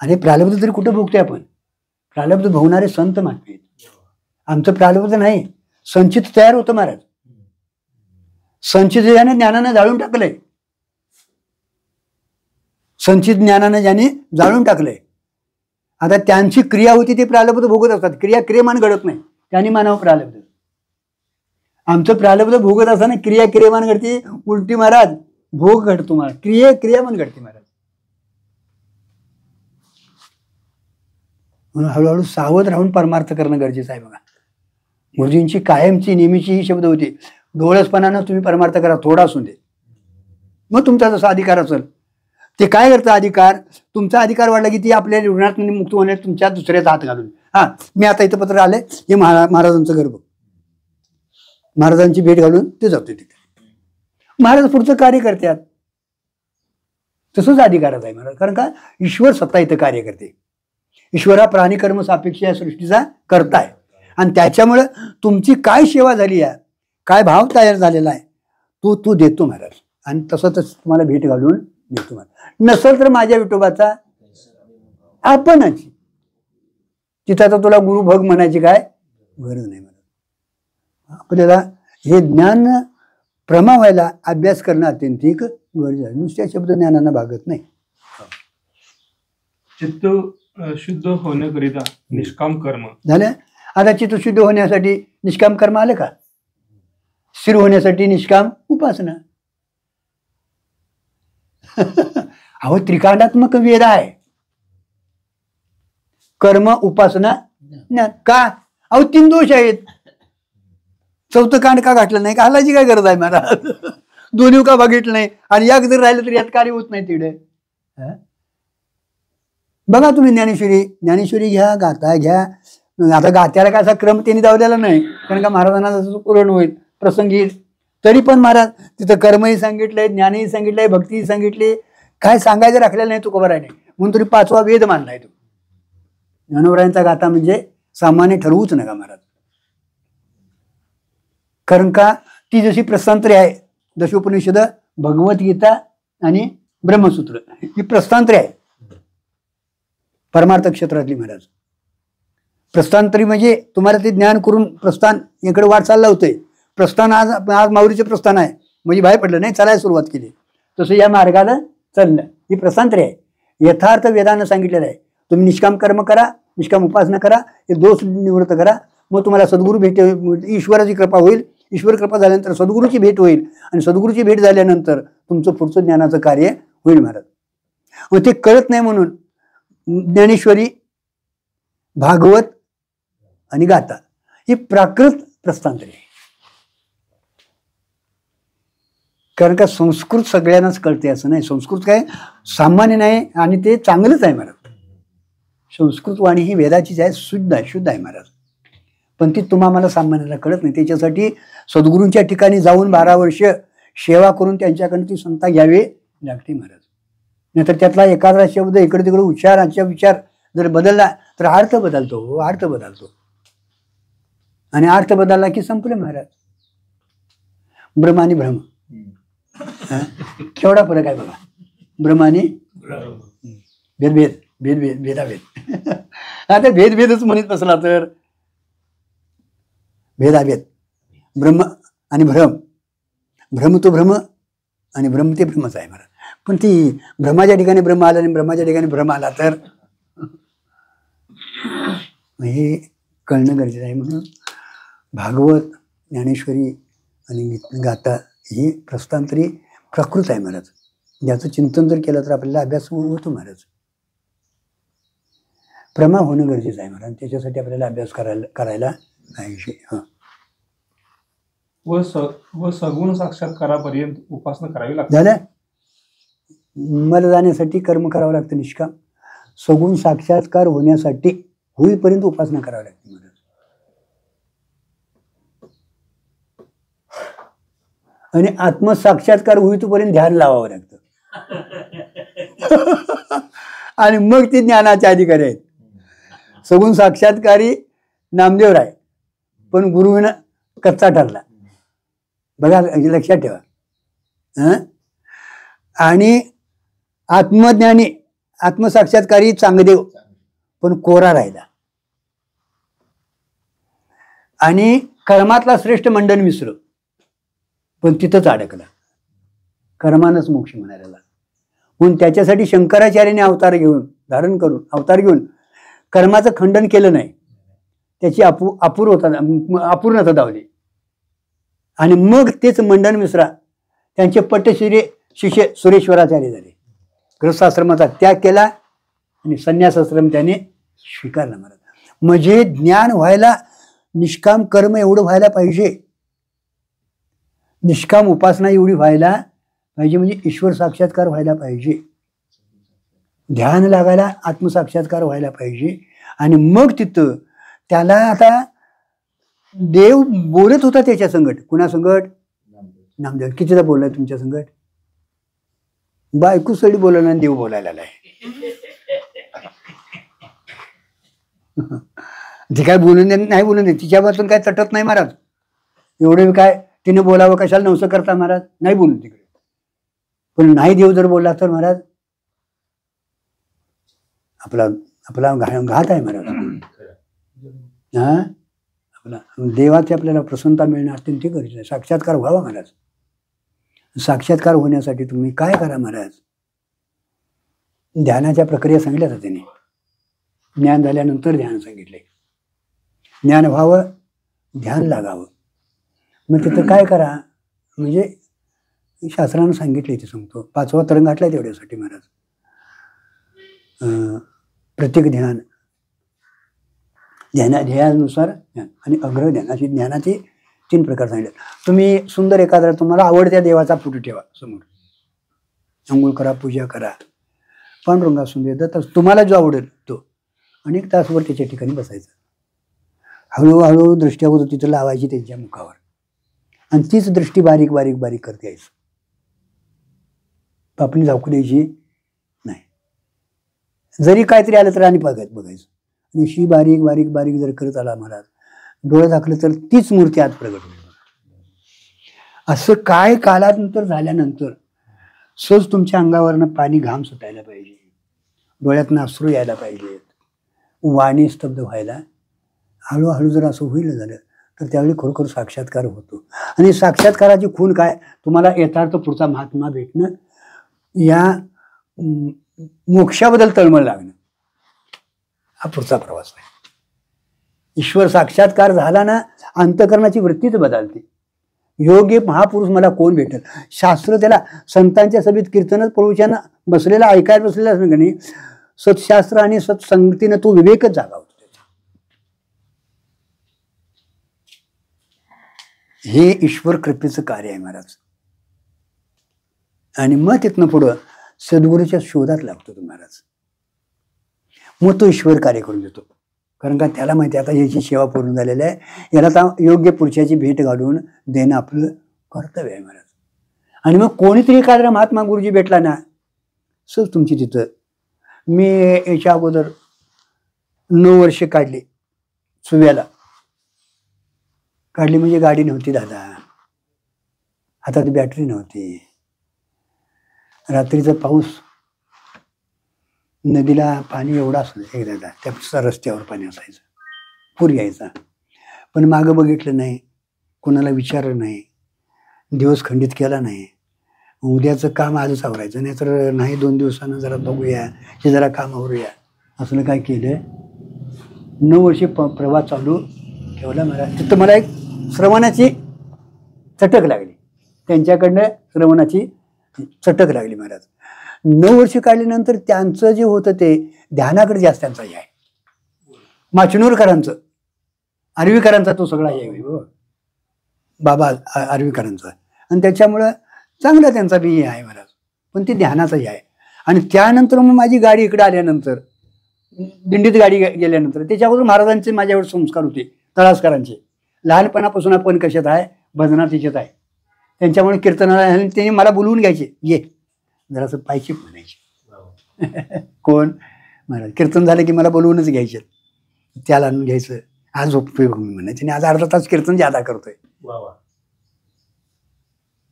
S2: आणि प्रारब्ध तरी कुठं भोगतोय आपण. प्रारब्ध भोगणारे संत महात्मे आहेत. आमचं प्रारब्ध नाही, संचित तयार होतं महाराज. संचित ज्याने ज्ञानानं जाळून टाकलंय, संचित ज्ञानानं ज्याने जाळून टाकलंय, आता त्यांची क्रिया होती ते प्रारब्ध भोगत असतात. क्रियामान घडत नाही, त्यांनी मानावं प्रारब्ध. आमचं प्रारब्ध भोगत असताना क्रियामान घडते उलटी महाराज, भोग घडतो महाराज, क्रियामान घडते महाराज. म्हणून हळूहळू सावध राहून परमार्थ करणं गरजेचं आहे. बघा, गुरुजींची कायमची नेहमीची ही शब्द होती, डोळसपणानं तुम्ही परमार्थ करा, थोडा असून दे, मग तुमचा जसा अधिकार असेल. ते काय करतं अधिकार, तुमचा अधिकार वाढला की ती आपल्या ऋणात मुक्त होण्यात तुमच्या दुसऱ्याचा हात घालून, मी आता इथं पत्र आले, हे महाराजांचं घर बघ, महाराजांची भेट घालून ते जातो तिथे. महाराज पुढचं कार्य करतात, तसंच अधिकारच आहे महाराज. कारण का ईश्वर सत्ता इथं कार्य करते. ईश्वर हा प्राणीकर्म सापेक्ष या सृष्टीचा करता आहे, आणि त्याच्यामुळं तुमची काय सेवा झाली आहे, काय भाव तयार झालेला आहे, तो देतो महाराज. आणि तसं तुम्हाला भेट घालून देतो महाराज. नसेल तर माझ्या विठोबाचा आपणच, तिथं आता तुला गुरुभग म्हणायची काय गरज नाही महाराज. आपल्याला हे ज्ञान प्रमा व्हायला अभ्यास करणं अत्यंतिक गरज आहे. नुसत्या शब्द ज्ञानानं भागत नाही.
S1: चित्त शुद्ध होण्याकरिता निष्काम कर्म
S2: झालं. आता चित्त शुद्ध होण्यासाठी निष्काम कर्म आलं का, स्थिर होण्यासाठी निष्काम उपासना. अहो त्रिकांडात्मक वेद आहे, कर्म उपासना ज्ञान. का, अहो 3 दोष आहेत. 4थं कांड का घातलं नाही, का हलायची काय गरज आहे महाराज. दोन्ही का बघितलं नाही, आणि एक जर राहिलं तरी यात कार्य होत नाही तिकडे. बघा तुम्ही ज्ञानेश्वरी घ्या, गाथा घ्या. आता गात्याला काय असा क्रम त्यांनी दावलेला नाही, कारण का महाराजांना जसं पुरण होईल प्रसंगी येईल. तरी पण महाराज तिथं कर्मही सांगितलंय, ज्ञानही सांगितलंय, भक्तीही सांगितली, काय सांगायचं राखलेलं नाही तुकोबा राय नाही. म्हणून तरी 5वा वेद मानलाय तो. ज्ञानोबरायांचा गाथा म्हणजे सामान्य ठरवूच नका महाराज. कारण का ती जशी प्रस्थांतरे आहे, दशोपनिषद, भगवद्गीता आणि ब्रह्मसूत्र, ही प्रस्थांतरे आहे परमार्थ क्षेत्रातली महाराज. प्रस्थांतरी म्हणजे तुम्हाला ते ज्ञान करून प्रस्थान इकडे वाटचाल लावतंय. प्रस्थान आज माऊलीचे प्रस्थान आहे, म्हणजे बाहेर पडलं नाही, चालायला सुरुवात केली, तसं या मार्गाला चाललं, ही प्रस्थांतरी आहे. यथार्थ वेदानं सांगितलेलं आहे, तुम्ही निष्काम कर्म करा, निष्काम उपासना करा, हे दोष निवृत्त करा, मग तुम्हाला सद्गुरू भेट, ईश्वराची कृपा होईल. ईश्वर कृपा झाल्यानंतर सद्गुरूची भेट होईल, आणि सद्गुरूची भेट झाल्यानंतर तुमचं पुढचं ज्ञानाचं कार्य होईल महाराज. मग ते कळत नाही म्हणून ज्ञानेश्वरी, भागवत आणि गाथा ही प्राकृत प्रस्थांतरे. कारण का संस्कृत सगळ्यांनाच कळते असं नाही, संस्कृत काय सामान्य नाही, आणि ते चांगलंच आहे महाराज. संस्कृत वाणी ही वेदाचीच आहे, शुद्ध आहे महाराज. पण ती तुम्हाला सामान्याला कळत नाही. त्याच्यासाठी सद्गुरूंच्या ठिकाणी जाऊन 12 वर्ष सेवा करून त्यांच्याकडून ती संता घ्यावी लागते महाराज. नाहीतर त्यातला एखादा शब्द इकडे तिकडे उच्चाराचा विचार जर बदलला तर अर्थ बदलतो, अर्थ बदलतो. आणि अर्थ बदलला की संपले महाराज. ब्रह्म आणि भ्रम केवढा फरक आहे बघा. ब्रह्म आणि भेदभेद, भेदभेद, भेदाभेद. आता भेदभेदच म्हणत बसला तर भेदाभेद. ब्रह्म आणि भ्रम, भ्रम तो भ्रम आणि ब्रह्म ते भ्रमच आहे महाराज. पण ती भ्रमाच्या ठिकाणी ब्रह्म आला आणि ब्रह्माच्या ठिकाणी भ्रम आला तर हे कळणं गरजेचं आहे. म्हणून भागवत, ज्ञानेश्वरी आणि गाथा ही प्रस्थांतरी प्रकृत आहे महाराज. ज्याचं चिंतन जर केलं तर आपल्याला अभ्यास होतो महाराज. प्रमा होणं गरजेचं आहे महाराज. त्याच्यासाठी आपल्याला अभ्यास करायला पाहिजे. हां.
S1: व सगुण साक्षात्कारापर्यंत उपासना करावी लागते.
S2: झालं. मला जाण्यासाठी कर्म करावं लागतं निष्काम. सगुण साक्षात्कार होण्यासाठी होईपर्यंत उपासना करावी लागते महाराज. आणि आत्मसाक्षात्कार होईपर्यंत ध्यान लावावं लागतं. आणि मग ती ज्ञानाचे अधिकारी आहेत. सगुण साक्षात्कारी नामदेव राय, पण गुरुविना कच्चा ठरला बघा, लक्षात ठेवा. आणि आत्मज्ञानी आत्मसाक्षात्कारी चांगदेव, पण कोरा राहिला. आणि कर्मातला श्रेष्ठ मंडन मिश्र, पण तिथंच अडकला. कर्मानंच मोक्ष म्हणायला. म्हणून त्याच्यासाठी शंकराचार्याने अवतार घेऊन कर्माचं खंडन केलं नाही. त्याची अपूर्णता दावली. आणि मग तेच मंडन मिश्रा त्यांचे शिष्य सुरेश्वराचार्य झाले. गृहस्थाश्रमाचा त्याग केला आणि संन्यासाश्रम त्याने स्वीकारला महाराज. म्हणजे ज्ञान व्हायला निष्काम कर्म एवढं व्हायला पाहिजे, निष्काम उपासना एवढी व्हायला पाहिजे, म्हणजे ईश्वर साक्षात्कार व्हायला पाहिजे, ध्यान लागायला आत्मसाक्षात्कार व्हायला पाहिजे. आणि मग तिथं त्याला आता देव बोलत होता त्याच्या संगट. कुणा संगट? नामदेव. कितीदा बोललाय तुमच्या संगट? बायको सडी बोलला आणि देव बोलायला आलाय. ती काय बोलून नाही बोलून दे, तिच्यापासून काय तटत नाही महाराज. एवढे काय तिने बोलावं कशाला नवसं करता महाराज? नाही बोलून तिकडे. पण नाही देव जर बोलला तर महाराज आपला घात आहे महाराज. हा, आपला देवाची आपल्याला प्रसन्नता मिळणं अत्यंत गरजेचं आहे. साक्षात्कार व्हावा महाराज. साक्षात्कार होण्यासाठी तुम्ही काय करा महाराज? ध्यानाच्या प्रक्रिया सांगितल्या जाते. त्याने ज्ञान झाल्यानंतर ध्यान सांगितले. ज्ञान व्हावं, ध्यान लागावं. मग तिथं काय करा? म्हणजे शास्त्रानं सांगितले ते सांगतो. 5वा तरंग घातलाय तेवढ्यासाठी महाराज. प्रत्येक ध्यान ध्येयानुसार ज्ञान आणि अग्र ध्यानाची ज्ञानाचे 3 प्रकार सांगितले. तुम्ही सुंदर एखादा तुम्हाला आवडत्या देवाचा फोटो ठेवा समोर, अंघोळ करा, पूजा करा, पांडुरंग असून दे, दत्त, तुम्हाला जो आवडेल तो, आणि 1 तासभर त्याच्या ठिकाणी बसायचं. हळूहळू दृष्टी अगोदर तिथं लावायची त्यांच्या मुखावर, आणि तीच दृष्टी बारीक बारीक बारीक करते यायचं. आपली झाकू द्यायची नाही. जरी काहीतरी आलं तर आणि बघायचं. आणि अशी बारीक बारीक बारीक जर करत आला महाराज, डोळे झाकलं तर तीच मूर्ती आज प्रगट होईल. असं काय कालानंतर झाल्यानंतर सहज तुमच्या अंगावरनं पाणी घाम सुटायला पाहिजे, डोळ्यातनं अश्रू यायला पाहिजेत, वाणी स्तब्ध व्हायला. हळूहळू जर असं होईल झालं तर त्यावेळी खरोखर साक्षात्कार होतो. आणि साक्षात्काराची खूण काय? तुम्हाला यथार्थ पुढचा महात्मा भेटणं, या मोक्षाबद्दल तळमळ लागणं, हा पुढचा प्रवास आहे. ईश्वर साक्षात्कार झाला ना, अंतःकरणाची वृत्तीच बदलते. योग्य महापुरुष मला कोण भेटेल? शास्त्र त्याला संतांच्या सभेत कीर्तनच प्रवचन बसलेला ऐकायला बसलेला असं नाही, सत्शास्त्र आणि सत्संगतीनं तो विवेकच जागा होतो. हे ईश्वर कृपेचं कार्य आहे महाराज. आणि मग तिथनं पुढं सद्गुरूच्या शोधात लागतो तो महाराज. मग तो ईश्वर कार्य करून देतो. कारण का त्याला माहिती आता याची सेवा पूर्ण झालेली आहे, याला आता योग्य पुरुषाची भेट घालून देणं आपलं कर्तव्य आहे महाराज. आणि मग कोणीतरी एखादा महात्मा गुरुजी भेटला ना, सर तुमची तिथं. मी याच्या अगोदर 9 वर्षे काढली सुव्याला. काढली म्हणजे गाडी नव्हती दादा, हातात बॅटरी नव्हती. रात्रीचा पाऊस, नदीला पाणी एवढं असायचं एकदा, त्या रस्त्यावर पाणी असायचं, पूर यायचा. पण मागं बघितलं नाही, कोणाला विचारलं नाही, दिवस खंडित केला नाही. उद्याचं काम आजच आवरायचं, नाही तर नाही 2 दिवसानं जरा बघूया, हे जरा काम आवरूया. असं काय केलं. 9 वर्षे प्रवास चालू ठेवला मला. तिथं मला एक श्रवणाची चटक लागली, त्यांच्याकडनं श्रवणाची चटक लागली महाराज. 9 वर्ष काढल्यानंतर त्यांचं जे होतं ते ध्यानाकडे जास्त त्यांचा हे आहे. माचनूरकरांचं, आर्वीकरांचा तो सगळा हे आहे बाबा आर्वीकरांचा. आणि त्याच्यामुळं चांगलं त्यांचा बी आहे महाराज, पण ते ध्यानाचंही आहे. आणि त्यानंतर मग माझी गाडी इकडे आल्यानंतर, दिंडीत गाडी गेल्यानंतर, त्याच्याबरोबर महाराजांचे माझ्यावर संस्कार होते, तळासकरांचे. लहानपणापासून आपण कशात आहे, भजनात याच्यात आहे. त्यांच्यामुळे कीर्तनाला त्यांनी मला बोलवून घ्यायचे, ये जरासं पायची म्हणायचे. कोण महाराज कीर्तन झालं की मला बोलवूनच घ्यायचे, त्याला आणून घ्यायचं. आज उपयोग म्हणायचे, आणि आज अर्धा तास कीर्तन ज्यादा करतोय.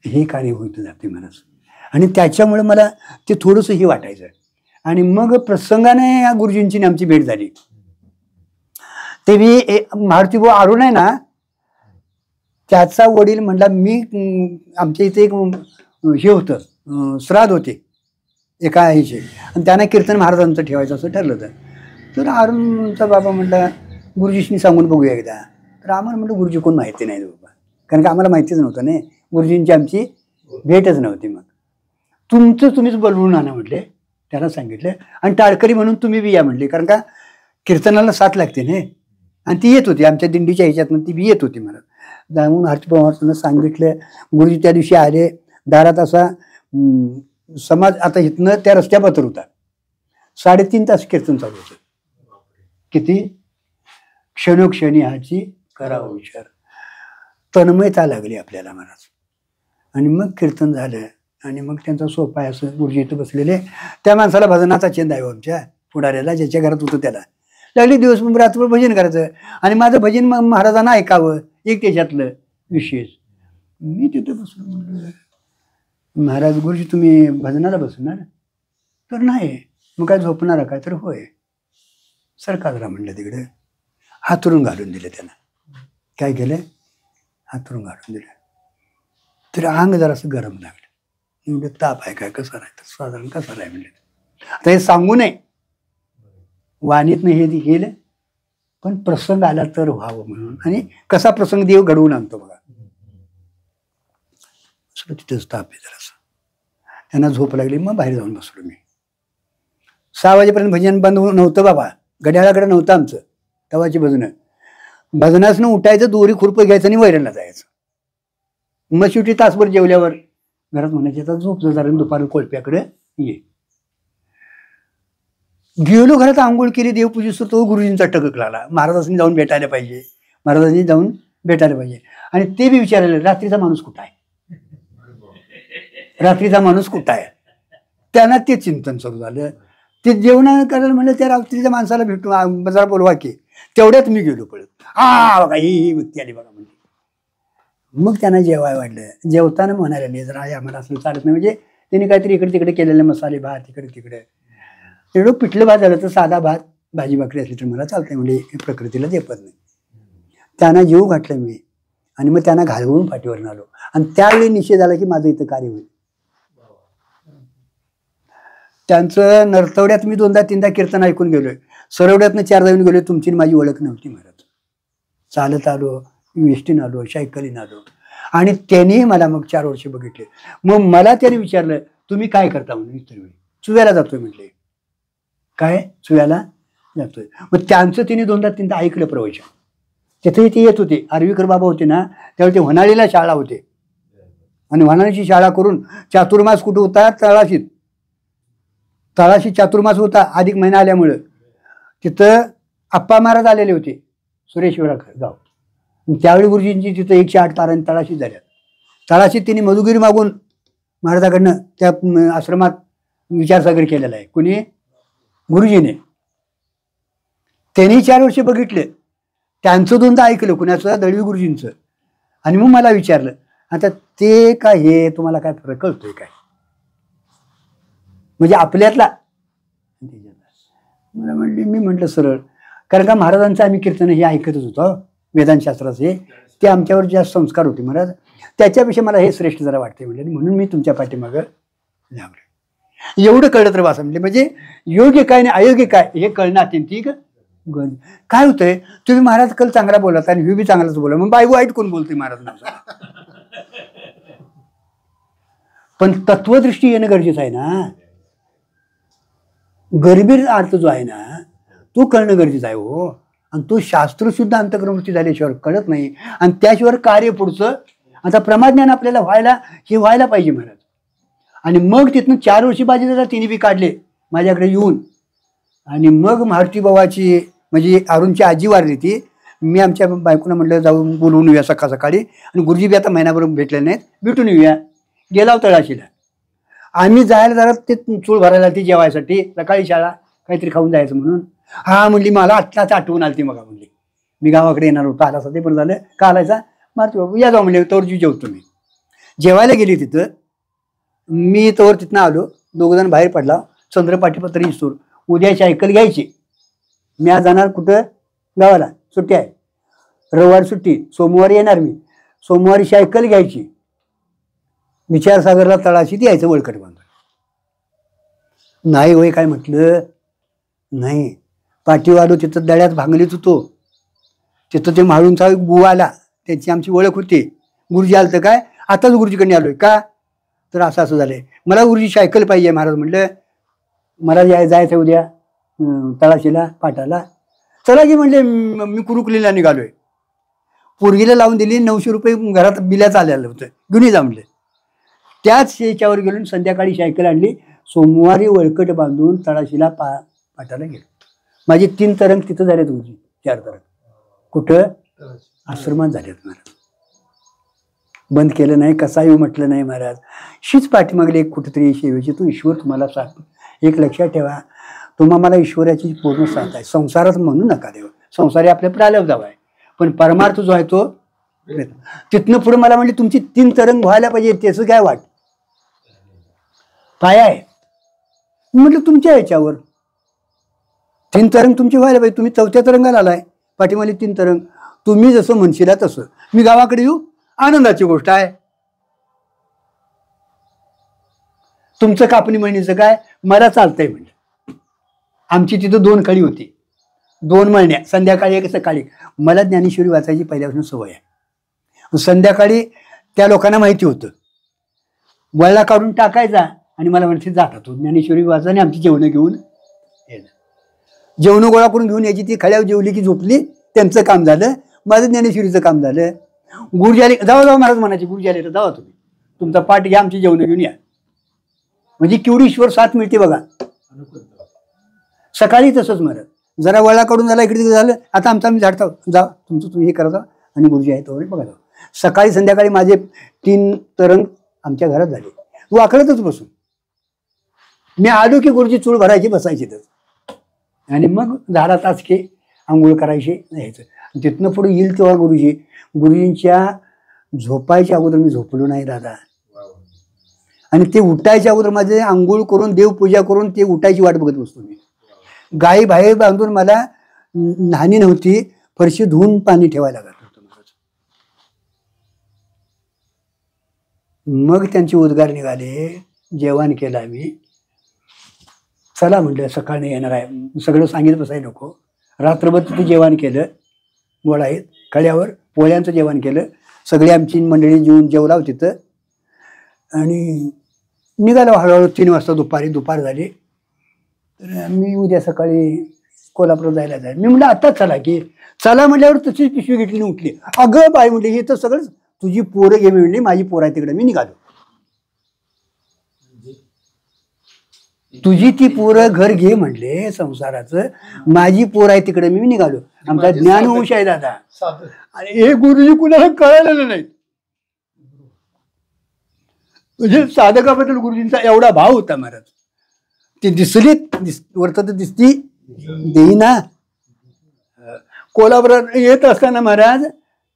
S2: हे कार्य होत जाते महाराज. आणि त्याच्यामुळे मला ते थोडंसं हे वाटायचं. आणि मग प्रसंगाने या गुरुजींची आमची भेट झाली. ते मी मारुती भाऊ अरुण आहे ना, त्याचा वडील म्हणला, मी आमच्या इथे एक हे होतं, श्राद्ध होते एका ह्याचे, आणि त्यांना कीर्तन महाराजांचं ठेवायचं असं ठरलं होतं. तर अरुणचा बाबा म्हटला, गुरुजींनी सांगून बघूया एकदा. तर आम्हाला म्हटलं गुरुजी कोण माहिती नाही बाबा, कारण का आम्हाला माहितीच नव्हतं नाही, गुरुजींची आमची भेटच नव्हती. मग तुमचं तुम्हीच बोलवून आणा म्हटले, त्याला सांगितलं. आणि टाळकरी म्हणून तुम्ही बी या म्हटले, कारण का कीर्तनाला 7 लागते नाही. आणि ती येत होती आमच्या दिंडीच्या ह्याच्यातनं, ती बी येत होती मला. जाऊन हरतीपवारांना सांगितलं. गुरुजी त्या दिवशी आले. दारात असा समाज, आता इथनं त्या रस्त्यापात्र होता. 3.5 तास कीर्तन चालू होतं. किती क्षणोक्षणी ह्याची करावा विचार. तन्मयता लागली आपल्याला महाराज. आणि मग कीर्तन झालं. आणि मग त्यांचा सोपा आहे असं गुरुजी इथं बसलेले. त्या माणसाला भजनाचा छंद आहे आमच्या पुढाऱ्याला, ज्याच्या घरात होतं त्याला. लागली दिवस रात्रभर भजन करायचं. आणि माझं भजन मग महाराजांना ऐकावं, एक त्याच्यातलं विशेष. मी तिथं बसलो. म्हणलं महाराज गुरुजी तुम्ही भजनाला बसणार? तर नाही. मग काय झोपणार काय? तर होय. सरकारला म्हणलं तिकडे. हातरून घालून दिले त्यांना. काय केलं? हातरून घालून दिलं. तर अंग जरासं गरम लागलं. म्हणजे ताप आहे काय, कसा राहतं साधारण, कसा राही म्हणले. आता हे सांगू नये, वाणीतनं हे केलं, पण प्रसंग आला तर व्हावं म्हणून. आणि कसा प्रसंग देव घडवून आणतो बघा. तिथंच ताप आहे जरासं. त्यांना झोप लागली. मग बाहेर जाऊन बसलो मी. 6 वाजेपर्यंत भजन बंद नव्हतं बाबा, घड्याळाकडे नव्हतं आमचं तेव्हाची भजनं. भजनासनं उठायचं, दोरी खुरपं घ्यायचं आणि वैरणला जायचं. मग शेवटी तासभर जेवल्यावर घरात म्हणायचे, आता झोपचं जरा, दुपारी कोळप्याकडे ये. गेलो घरात, आंघोळ केली, देवपूजेचं, तो गुरुजींचा टकक लागला. महाराजांनी जाऊन भेटायला पाहिजे, महाराजांनी जाऊन भेटायला पाहिजे. आणि ते बी विचारायला, रात्रीचा माणूस कुठं आहे, रात्रीचा माणूस कुठं आहे. त्यांना ते चिंतन सुरू झालं. ते जेवण करायला म्हणलं, त्या रात्रीच्या माणसाला भेटू, जरा बोलवा की. तेवढ्यात मी गेलो पळत. बघा ही व्यक्ती आली बघा म्हणजे. मग त्यांना जेवाय वाढलं. जेवताना म्हणायला नाही, जरा आम्हाला असं चालत नाही. म्हणजे त्यांनी काहीतरी इकडे तिकडे केलेले मसाले भात, इकडे तिकडे. एवढं पिठलं भात झालं तर साधा भात, भाजी भाकरी असली तर मला चालतंय, म्हणजे प्रकृतीला झेपत नाही. त्यांना जीव घातलं मी. आणि मग त्यांना घालवून पाठीवरून आलो. आणि त्यावेळी निषेध झाला की माझं इथं कार्य होईल. त्यांचं नरतवड्यात मी 2दा-3दा कीर्तन ऐकून गेलोय. सरवड्यातनं 4दा येऊन गेलोय. तुमची माझी ओळख नव्हती महाराज. चालत आलो, एसटीनं आलो, सायकलीनं आलो. आणि त्यांनी मला मग 4 वर्ष बघितले. मग मला त्याने विचारलं, तुम्ही काय करता म्हणून. इतर वेळी चुव्याला जातोय म्हटले. काय चुव्याला जातोय. मग त्यांचं तिने 2दा-3दा ऐकलं प्रवचन. तिथेही ते येत होते. आर्वीकर बाबा होते ना, त्यावेळी ते वन्हाळीला शाळा होते. आणि वन्हाळीची शाळा करून चातुर्मास कुठं होता, तळाशीत. तळाशी चातुर्मास होता, अधिक महिना आल्यामुळं. तिथं आप्पा महाराज आलेले होते, सुरेश्वरा गाव. त्यावेळी गुरुजींची तिथं 108 तारांनी तळाशी झाल्या. तळाशीत तिने मधुगिरी मागून महाराजाकडनं त्या आश्रमात विचारसागर केलेला आहे. कुणी? गुरुजीने. त्यांनी 4 वर्ष बघितले, त्यांचं 2दा ऐकलं, कुणाचं? दळवी गुरुजींचं. आणि मग मला विचारलं, आता ते काय, हे तुम्हाला काय फरक कळतोय काय, म्हणजे आपल्यातला? मला म्हणले, मी म्हटलं सरळ, कारण का महाराजांचं आम्ही कीर्तन हे ऐकतच होतो, वेदांतशास्त्राचे, ते आमच्यावर जास्त संस्कार होते महाराज, त्याच्यापेक्षा मला हे श्रेष्ठ जरा वाटते म्हणले, म्हणून मी तुमच्या पाठीमागं लागलो. एवढं कळलं तर वाचा म्हणले, म्हणजे योग्य काय आणि अयोग्य काय हे कळणं अत्यंतिक काय होतंय. तुम्ही महाराज कल चांगला बोलत आणि हे बी चांगलाच बोला, मग बायको वाईट कोण बोलतोय महाराज? पण तत्वदृष्टी येणं गरजेचं आहे ना. गरीबीर अर्थ जो आहे ना तो कळणं गरजेचं आहे हो. आणि तो शास्त्रशुद्ध अंतःकरणवृत्ती झाल्याशिवाय कळत नाही. आणि त्याशिवाय कार्य पुढचं आता प्रमाज्ञान आपल्याला व्हायला पाहिजे महाराज. आणि मग तिथनं 4 वर्षी बाजी तिने बी काढले माझ्याकडे येऊन. आणि मग मारुती बाबाची म्हणजे अरुणची आजी वारली ती. मी आमच्या बायकोनं म्हटलं जाऊन बोलवून येऊया सकाळी. आणि गुरुजी बी आता महिनाभर भेटले नाहीत, भेटून येऊया. गेला तळाशीला. आम्ही जायला जरा ते चूळ भरायला ती जेवायसाठी, सकाळी शाळा काहीतरी खाऊन जायचं म्हणून. हा म्हणली, मला आत्ताच आठवण आली ती. मग म्हणली मी गावाकडे येणार होतो, आला ते पण झालं का आलायचा, मारुती बाबा या जाऊ म्हणले, तोरजी जेवतो मी. जेवायला गेली तिथं. मी तोवर तिथनं आलो, 2 जण बाहेर पडला. चंद्रपाठीपत्र इस्तूर उद्या सायकल घ्यायची. मी आज जाणार कुठं? गावाला, सुट्टी आहे, रविवारी सुट्टी, सोमवारी येणार मी. सोमवारी सायकल घ्यायची, विचारसागरला तळाशी ती यायचं वळकट बांधून. नाही होय काय म्हटलं, नाही. पाठीवालो तिथं दळ्यात भांगलीत होतो. तिथं ते म्हाळूंचा बुवा आला, त्यांची आमची ओळख होती. गुरुजी आलं तर काय, आताच गुरुजीकडे आलोय का, तर असं झालंय, मला गुरुजी सायकल पाहिजे. महाराज म्हटलं मला जायचं उद्या तळाशीला पाठाला. चला की म्हणले, मी कुरुकुलीला निघालोय. पोरगीला लावून दिली, 900 रुपये घरात बिलाच आलेलं होतं, घेऊन जा म्हणले. त्याच याच्यावर गेलो, संध्याकाळी सायकल आणली. सोमवारी वळकट बांधून तळाशीला पाठाला गेलो. माझे 3 तरंग तिथं झालेत गुरुजी, 4 तरंग कुठं? आश्रमात झालेत महाराज. बंद केलं नाही, कसा येऊ म्हटलं नाही महाराज. शीच पाठीमागली एक कुठेतरी सेवेची, तो ईश्वर तुम्हाला साथ. एक लक्षात ठेवा, तुम्हा मला ईश्वराची पूर्ण साथ आहे. संसारात म्हणू नका देव, संसारी आपल्या प्रालब्ध आहे, पण परमार्थ जो आहे तो तिथनं पुढे मला म्हणजे तुमची 3 तरंग व्हायला पाहिजे. त्याचं काय वाट पाय आहे म्हटलं तुमच्या याच्यावर. 3 तरंग तुमची व्हायला पाहिजे. तुम्ही 4थ्या तरंगाला आलाय, पाठीमागली 3 तरंग. तुम्ही जसं म्हणशीला तसं मी गावाकडे येऊ, आनंदाची गोष्ट आहे. तुमचं कापणी म्हणणीचं काय, मला चालतंय म्हणलं. आमची तिथं 2 कळी होती, 2 मळण्या, संध्याकाळी एक सकाळी. मला ज्ञानेश्वरी वाचायची पहिल्यापासून सवय आहे. संध्याकाळी त्या लोकांना माहिती होतं, वळला काढून टाकायचा आणि मला म्हणते जाता तू ज्ञानेश्वरी वाचा. आणि आमची जेवणं घेऊन यायचं, जेवणं गोळा करून घेऊन यायची. ती खड्यावर जेवली की झोपली, त्यांचं काम झालं, माझं ज्ञानेश्वरीचं काम झालं. गुरुजी आले, जावा महाराज म्हणायचे, गुरुजी आले तर जावा तुम्ही, तुमचा पाठ घ्या, आमची जेवणं घेऊन या. म्हणजे केवढी ईश्वर साथ मिळते बघा. सकाळी तसंच महाराज, जरा वळा काढून झाला, इकडे झालं, आता आमचं आम्ही झाडता, जा तुमचं तुम्ही हे करा. आणि गुरुजी आहे तो बघा. सकाळी संध्याकाळी माझे 3 तरंग आमच्या घरात झाले. तू आखडतच बसून मी आलो की गुरुजी चूळ भरायची, बसायची तर. आणि मग 10 तास की आंघोळ करायची, यायचं. तिथनं पुढे येईल तेव्हा गुरुजींच्या झोपायच्या अगोदर मी झोपलो नाही दादा. आणि ते उठायच्या अगोदर माझे आंघोळ करून देवपूजा करून ते उठायची वाट बघत बसतो मी. गाई बाहेर बांधून मला न्हाणी नव्हती, फरशी धुवून पाणी ठेवायला लागत होतं. मग त्यांचे उद्गार निघाले, जेवण केलं आम्ही. चला म्हटलं सकाळने येणार आहे, सगळं सांगितलं बसायला नको. रात्रभर तिथे जेवण केलं, गोड आहेत कळ्यावर पोळ्यांचं जेवण केलं. सगळी आमची मंडळी जेवला तिथं. आणि निघालो हळूहळू 3 वाजता दुपार झाली. तर मी उद्या सकाळी कोल्हापूर जायला जाईल. मी म्हटलं आता चला की, चला म्हटल्यावर तशीच पिशवी घेतली आणि उठली. अगं बाई म्हटली, हे तर सगळं तुझी पोरं घे. मी म्हणली माझी पोरं आहे तिकडे. मी निघालो. तुझी ती पोरं घर घे म्हणले संसाराचं, माझी पोर आहे तिकडे. मी निघालो. आमचा ज्ञानवंश आहे दादा. आणि हे गुरुजी कुणाला कळलेलं नाही. म्हणजे साधकाबद्दल गुरुजींचा एवढा भाव होता महाराज. ती दिसलीत वर्तत दिसती देईना. कोल्हापुरात येत असताना महाराज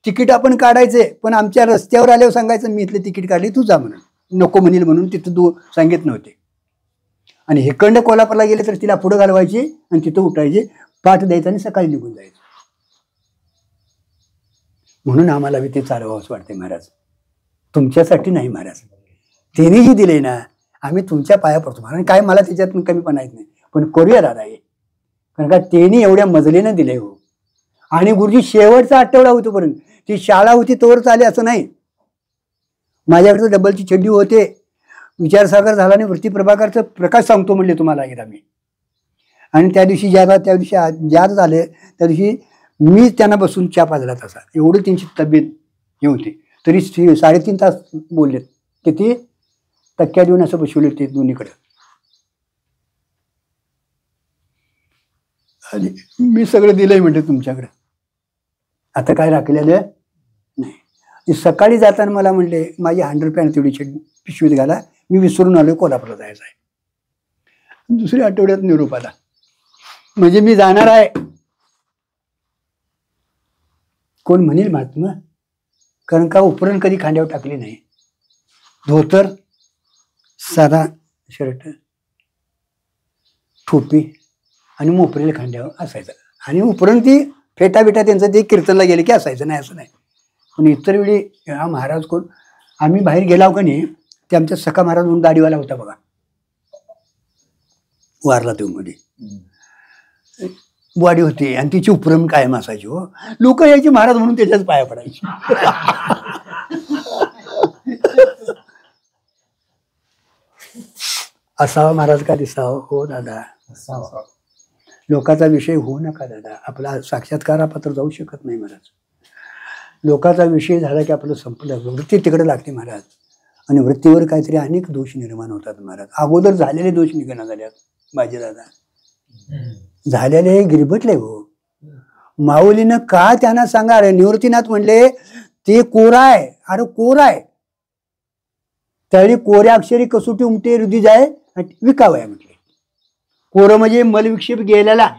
S2: तिकीट आपण काढायचे, पण आमच्या रस्त्यावर आल्यावर सांगायचं मी इथले तिकीट काढली तू जा म्हणून, नको म्हणील म्हणून तिथं तू सांगित नव्हते. आणि हेकंड कोल्हापूरला गेले तर तिला पुढं घालवायची आणि तिथं उठायचे, पाठ द्यायचं आणि सकाळी निघून जायचं. म्हणून आम्हाला बी ते चालवावंच वाटते महाराज. तुमच्यासाठी नाही महाराज, त्यांनी जी दिले ना आम्ही तुमच्या पाया पडतो महाराज. काय मला त्याच्यात कमीपणा येत नाही, पण करूया दादा हे, कारण का त्यांनी एवढ्या मजलीनं दिले हो. आणि गुरुजी शेवटचा आठवडा होतोपर्यंत ती शाळा होती तोवर चाले असं नाही. माझ्याकडे डबलची छड्डी होते, विचारसागर झाला आणि वृत्ती प्रभाकरचं प्रकाश सांगतो म्हणले तुम्हाला एकदा मी. आणि त्या दिवशी ज्या झाले त्या दिवशी मी त्यांना बसून चहा पाजला तसा, एवढी त्यांची तब्येत हे होती. तरी 3.5 तास बोललेत. किती टक्क्या देऊन असं बसवले ते दोन्हीकडे. आणि मी सगळं दिलंय म्हणते तुमच्याकडे, आता काय राखलेलं नाही. सकाळी जाताना मला म्हणले माझी 100 पॅन्ट तेवढी पिशवीत घाला, मी विसरून आलोय कोल्हापूरला जायचं आहे. दुसऱ्या आठवड्यात निरोप आला, म्हणजे मी जाणार आहे. कोण म्हणेल महात्मा, कारण का उपरण कधी खांद्यावर टाकली नाही. धोतर, साधा शर्ट, टोपी आणि मोपरेल खांद्यावर असायचं. आणि उपरण ती फेटा बिटा त्यांचं ते कीर्तनला गेले की असायचं, नाही असं नाही. पण इतर वेळी हा महाराज कोण, आम्ही बाहेर गेलाव का नाही, ते आमच्या सखा महाराज म्हणून दाढीवाला होता बघा, वारला तो मध्ये वाडी होती आणि तिची उपरम कायम असायची हो. लोक यायची महाराज म्हणून त्याच्याच पाया पडायची. असावा महाराज का दिसावं हो दादा, लोकांचा विषय होऊ नका दादा. आपला साक्षात्कारापात्र जाऊ शकत नाही महाराज. लोकांचा विषय झाला की आपलं संपलं, वृत्ती तिकडे लागते महाराज. आणि वृत्तीवर काहीतरी अनेक दोष निर्माण होतात महाराज. अगोदर झालेले दोष निघणं झाल्यात माझे दादा, झालेले गिरबटले हो. माऊलीनं का त्यांना सांगा, अरे निवृत्तीनाथ म्हणले ते कोराय, अरे कोराय तळी कोऱ्या अक्षरी कसोटी उमटे हृदय जाय विकावया म्हटले. कोरं म्हणजे मलविक्षेप गेलेला,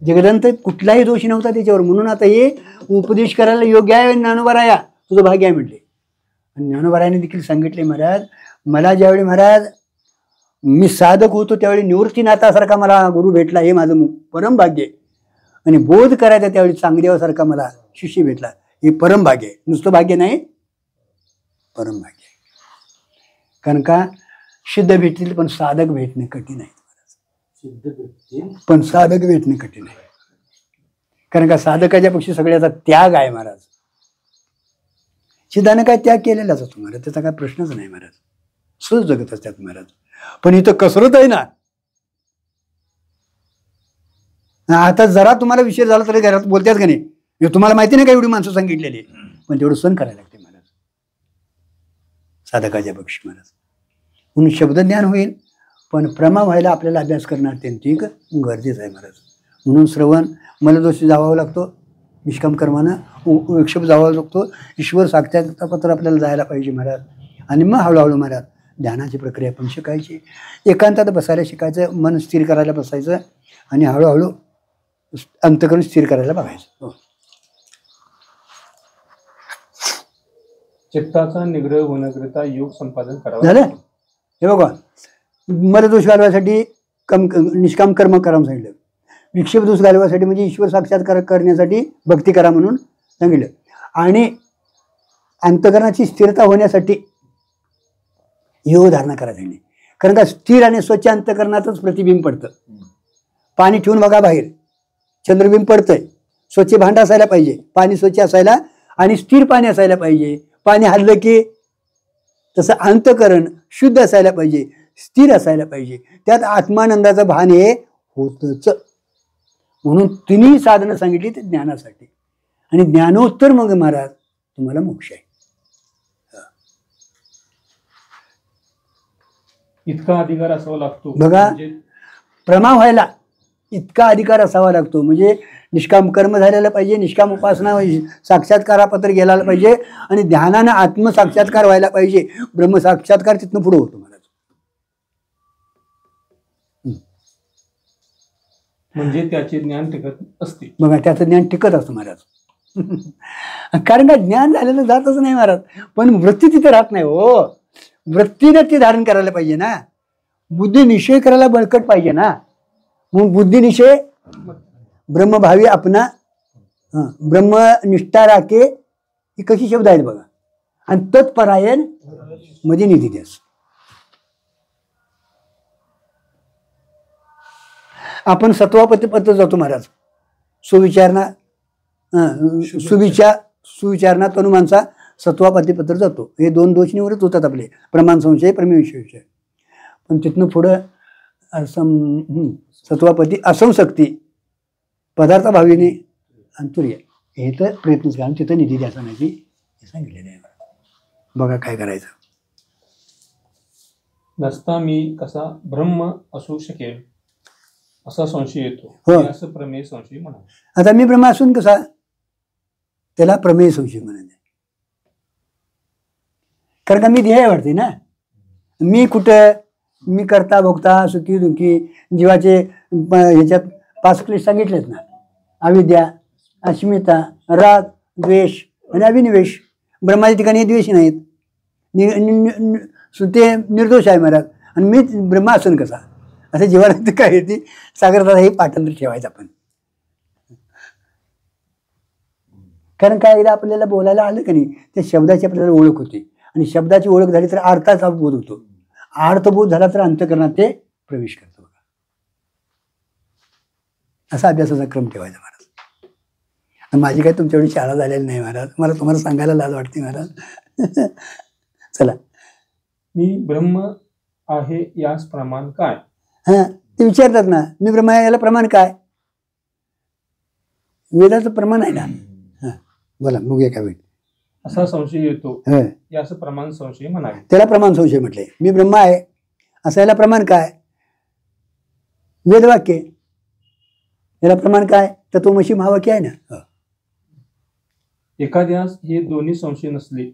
S2: जगदंत कुठलाही दोष नव्हता त्याच्यावर. म्हणून आता हे उपदेश करायला योग्य आहे ज्ञानोबाराया, तुझं भाग्य आहे म्हटले. आणि ज्ञानोबारायाने देखील सांगितले महाराज, मला ज्यावेळी महाराज मी साधक होतो त्यावेळी निवृत्तीनाथासारखा मला गुरु भेटला, हे माझं परम भाग्य आहे. आणि बोध करायचा त्यावेळी चांगदेवासारखा मला शिष्य भेटला, हे परम भाग्य आहे. नुसतं भाग्य नाही, परम भाग्य आहे. कारण का सिद्ध भेटतील पण साधक भेटणे कठीण आहे. पण साधक भेटणे कठीण आहे, कारण का साधकाच्या पक्षी सगळ्याचा त्याग आहे महाराज. सिद्धाने काय त्याग केलेलाच असतो महाराज, त्याचा काय प्रश्नच नाही महाराज. सहज जगत असतात महाराज. पण इथं कसरत आहे ना. आता जरा तुम्हाला विषय झाला तरी घरात बोलतात का नाही, तुम्हाला माहिती नाही का एवढी माणसं सांगितलेली, पण तेवढं सण करायला लागते महाराज साधकाच्या पक्षी महाराज. म्हणून शब्दज्ञान होईल, पण प्रमा व्हायला आपल्याला अभ्यास करणं अत्यंत गरजेचं आहे महाराज. म्हणून श्रवण मलदोष जावावं लागतो, निष्काम कर्मानं विक्षेप जावावं लागतो. ईश्वर साक्षात्कारपत्र आपल्याला जायला पाहिजे महाराज. आणि मग हळूहळू महाराज ध्यानाची प्रक्रिया पण शिकायची, एकांतात बसायला शिकायचं, मन स्थिर करायला बसायचं आणि हळूहळू अंतकरण स्थिर करायला बघायचं.
S1: चित्ताचा निग्रह होण्याकरिता योग संपादन करावं
S2: झालं. हे बघा, मलदोष घालवायसाठी निष्काम कर्म करा सांगितलं, विक्षेप दोष घालवायसाठी म्हणजे ईश्वर साक्षात्कार करण्यासाठी भक्ती करा म्हणून सांगितलं, आणि अंतकरणाची स्थिरता होण्यासाठी योग धारणा करा सांगितली. कारण का स्थिर आणि स्वच्छ अंतकरणातच प्रतिबिंब पडतं. पाणी ठेवून बघा बाहेर चंद्रबिंब पडतंय, स्वच्छ भांडं असायला पाहिजे, पाणी स्वच्छ असायला आणि स्थिर पाणी असायला पाहिजे. पाणी हल्लं की तसं अंतकरण शुद्ध असायला पाहिजे, स्थिर असायला पाहिजे, त्यात आत्मानंदाचं भान हे होतच. म्हणून तिन्ही साधनं सांगितली ते ज्ञानासाठी, आणि ज्ञानोत्तर मग महाराज तुम्हाला मोक्ष आहे.
S1: इतका अधिकार असावा लागतो
S2: बघा. प्रमा व्हायला इतका अधिकार असावा लागतो. म्हणजे निष्काम कर्म झालेलं पाहिजे, निष्काम उपासना साक्षात्कारापत्र गेला पाहिजे आणि ध्यानानं आत्मसाक्षात्कार व्हायला पाहिजे. ब्रह्मसाक्षात्कार तिथनं पुढे होतो महाराज.
S1: म्हणजे त्याचे ज्ञान टिकत असते.
S2: बघा त्याचं ज्ञान टिकत असतं महाराज. कारण का ज्ञान झालेलं जातच नाही महाराज, पण वृत्ती तिथे राहत नाही. हो, वृत्तीनं ते धारण करायला पाहिजे ना. बुद्धी निश्चय करायला बळकट पाहिजे ना. मग बुद्धी निश्चय ब्रह्मभावी आपणा ब्रह्मनिष्ठा राखे ही कशी शब्द आहेत बघा. आणि तत्परायण मध्ये निधी द्यास. आपण सत्वापती पत्र जातो महाराज. सुविचारणा सुविचारणा तनु माणसा सत्वापती पत्र जातो. हे 2 दोष निवृत्त होतात आपले, प्रमाण संशय प्रमेय विषय. पण तिथनं पुढं सत्वापती असंशक्ती पदार्थ भावीने अंतुर्य हे तर प्रयत्न करा. तिथं निधी द्यायचा नाही हे सांगितलेलं आहे. बघा काय करायचं.
S1: नसता मी कसा ब्रह्म असू शकेल असा संशय येतो.
S2: हो.
S1: असं प्रमेय संशय म्हणा.
S2: आता मी ब्रह्म असून कसा, त्याला प्रमेय संशय म्हणाले. कारण का मी ध्येय वाटते ना. मी कुठं, मी करता भोगता सुखी दुखी जीवाचे ह्याच्यात 5 क्लेश सांगितलेत ना. अविद्या, अस्मिता, राग, द्वेष आणि अभिनिवेश. ब्रह्माच्या ठिकाणी हे द्वेष नाहीत. ते निर्दोष आहे महाराज. आणि मी ब्रह्म असून कसा, असं जीवाला काय ती सागरदादा हे पाठांतर ठेवायचं आपण. कारण काय एकदा आपल्याला बोलायला आलं का नाही, त्या शब्दाची आपल्याला ओळख होती. आणि शब्दाची ओळख झाली तर अर्थाचा बोध होतो. अर्थबोध झाला तर अंतःकरणात ते प्रवेश करतो. असा अभ्यासाचा क्रम ठेवायचा महाराज. माझी काही तुमच्याकडे शाळा झालेली नाही महाराज. मला तुम्हाला सांगायला लाज वाटते महाराज. चला.
S1: मी ब्रह्म आहे यास प्रमाण काय.
S2: ते विचारतात ना, मी ब्रह्म आहे याला प्रमाण काय. वेदाचं प्रमाण आहे ना. बोला बघूया काय वेळ.
S1: असा संशय येतो यास प्रमाण संशय म्हणावे.
S2: त्याला प्रमाण संशय म्हटले. मी ब्रह्म आहे असं याला प्रमाण काय. वेदवाक्य याला प्रमाण काय. तत्वमसी महावाक्य आहे ना.
S1: एखाद्यास हे दोन्ही संशय नसले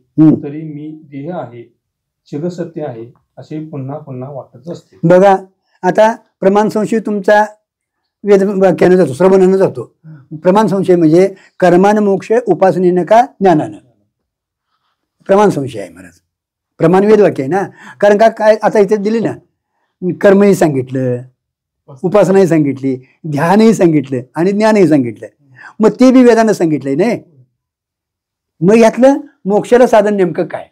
S1: तरी मी देह आहे जगसत्य आहे असे पुन्हा पुन्हा वाटत असते.
S2: बघा आता प्रमाण संशय तुमचा वेद वाक्यानं जातो, श्रवणानं जातो. प्रमाण संशय म्हणजे कर्मानं मोक्ष उपासनेनं का ज्ञानानं. प्रमाण संशय आहे महाराज. प्रमाण वेदवाक्य आहे ना. कारण का काय आता इथे दिले ना, कर्मही सांगितलं, उपासनाही सांगितली, ध्यानही सांगितलं आणि ज्ञानही सांगितलं. मग ते बी वेदानं सांगितलंय नाही. मग यातलं मोक्षाला साधन नेमकं काय.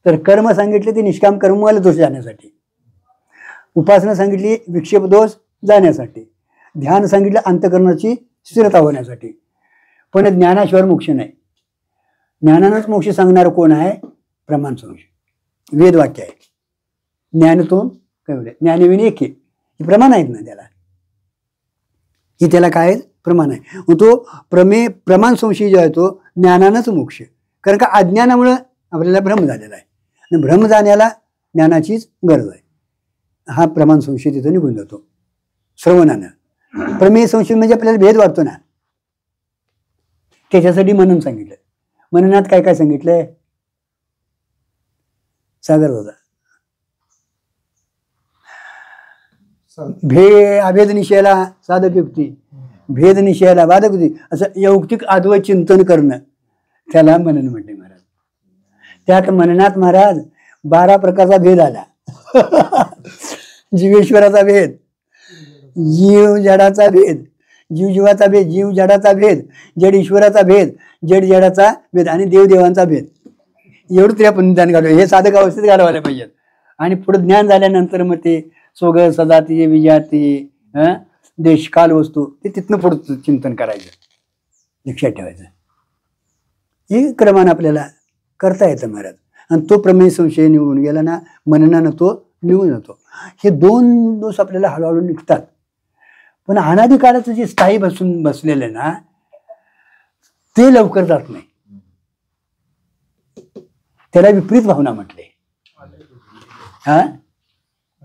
S2: तर कर्म सांगितले ते निष्काम कर्माला दोष जाण्यासाठी, उपासना सांगितली विक्षेप दोष जाण्यासाठी, ध्यान सांगितलं अंतःकरणाची स्थिरता होण्यासाठी. पण ज्ञानाशिवाय मोक्ष नाही. ज्ञानानंच मोक्ष सांगणार कोण आहे. प्रमाण संशय वेदवाक्य आहे. ज्ञानतून काय ज्ञानविन एके हे प्रमाण आहेत ना. त्याला हे त्याला काय प्रमाण आहे. मग तो प्रमाण संशय जो आहे तो ज्ञानानंच मोक्ष. कारण का अज्ञानामुळं आपल्याला भ्रम झालेला आहे. आणि भ्रम जाण्याला ज्ञानाचीच गरज आहे. हा प्रमाण संशय तिथं निघून जातो श्रवणानं. प्रमेय संशय म्हणजे आपल्याला भेद वाटतो ना. त्याच्यासाठी मनन सांगितलं. मननात काय काय सांगितलंय सागर दादा. अभेद निश्चयाला साधक युक्ती, भेद निश्चयाला बाधक युक्ती, असं यौक्तिक अद्वैत चिंतन करणं त्याला मनन म्हणते महाराज. त्यात मननात महाराज 12 प्रकारचा भेद आला. जीवेश्वराचा भेद, जीव जडाचा भेद, जीव जीवाचा भेद, जीव जडाचा भेद, जड ईश्वराचा भेद, जड जडाचा भेद आणि देवदेवांचा भेद. एवढं तरी आपण ज्ञान घालू. हे साधक अवस्थेत घालवायला पाहिजे. आणि पुढे ज्ञान झाल्यानंतर मग ते सोग सदाती विजाती देश काल वस्तू ते तिथनं पुढं चिंतन करायचं, लक्षात ठेवायचं. हे क्रमानं आपल्याला करता येतं महाराज. आणि तो प्रमेय संशय निघून गेला ना, मननानं तो निघून जातो. हे 2 दोष आपल्याला हळूहळू निघतात. पण अनादी काळाचं जे स्थायी बसलेलं आहे ना ते लवकर जात नाही. त्याला विपरीत भावना म्हटले.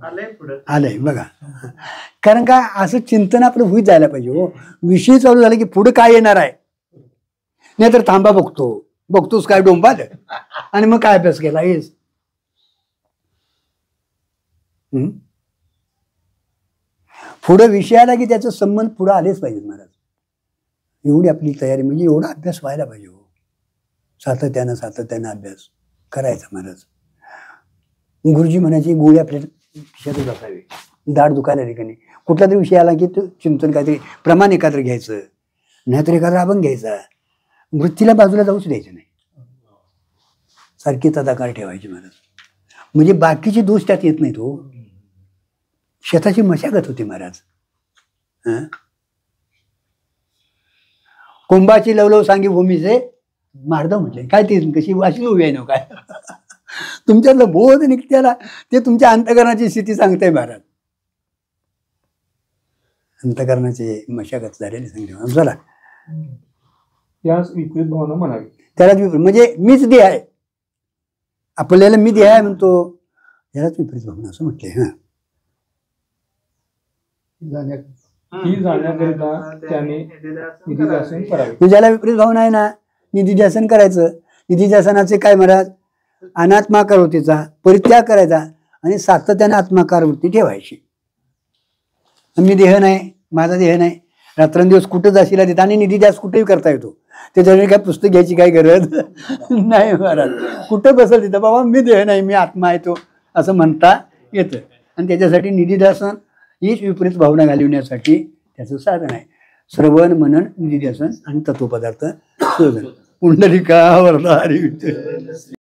S2: आलंय बघा. कारण का असं चिंतन आपलं होईत जायला पाहिजे हो. विषय चालू झाला की पुढे काय येणार आहे, नाहीतर थांबा बघतोस काय डोंबात, आणि मग काय अभ्यास केला हेच. पुढे विषय आला की त्याचा संबंध पुढे आलेच पाहिजे महाराज. एवढी आपली तयारी, म्हणजे एवढा अभ्यास व्हायला पाहिजे हो. सातत्यानं अभ्यास करायचा महाराज. गुरुजी म्हणायचे गोळी आपल्या खिशातच असावी, दाढ दुखायला ठिकाणी कुठला तरी विषय आला की तो चिंतन काहीतरी प्रमाण एखादं घ्यायचं, नाहीतर एखादा अभंग घ्यायचा. वृत्तीला बाजूला जाऊच द्यायचं नाही, सारखी तदाकार ठेवायची महाराज. म्हणजे बाकीचे दोष त्यात येत नाहीत हो. शेताची मशागत होती महाराज. कुंभाची लवलव सांगी भूमीचे मार्दव म्हटले. काय ती कशी अशी उभी आहे ना काय. तुमच्यातलं बोध निघत्याला ते तुमच्या अंतकरणाची स्थिती सांगते महाराज. अंतकरणाची मशागत झालेली सांगते. चला,
S1: त्यास विपरीत भावना म्हणावी.
S2: त्यालाच विपरीत, म्हणजे मीच देह आहे, आपल्याला मी देह आहे म्हणतो, यालाच विपरीत भावना असं म्हटले.
S1: ही जाण्याकरिता त्याने निधिध्यासन करावे.
S2: तुझ्याला विपरीत भावना आहे ना, निधिध्यासन करायचं. निधिध्यासनाचे काय महाराज, अनात्माकार वृत्तीचा परित्याग करायचा आणि सातत्याने आत्माकार वृत्ती ठेवायची. मी देह नाही, माझा देह नाही, रात्रंदिवस कुठं जाशील तिथं, आणि निधिध्यास कुठेही करता येतो. त्याच्यासाठी काय पुस्तक घ्यायची काय गरज नाही महाराज. कुठं बसल तिथं बाबा मी देह नाही, मी आत्मा आहे तो, असं म्हणता येतं. आणि त्याच्यासाठी निधिध्यासन हीच विपरीत भावना घालवण्यासाठी त्याचं साधन आहे. श्रवण, मनन, निधिध्यासन आणि तत्वपदार्थ शोधन. पुंडलिका वरदा हरी विठ्ठल.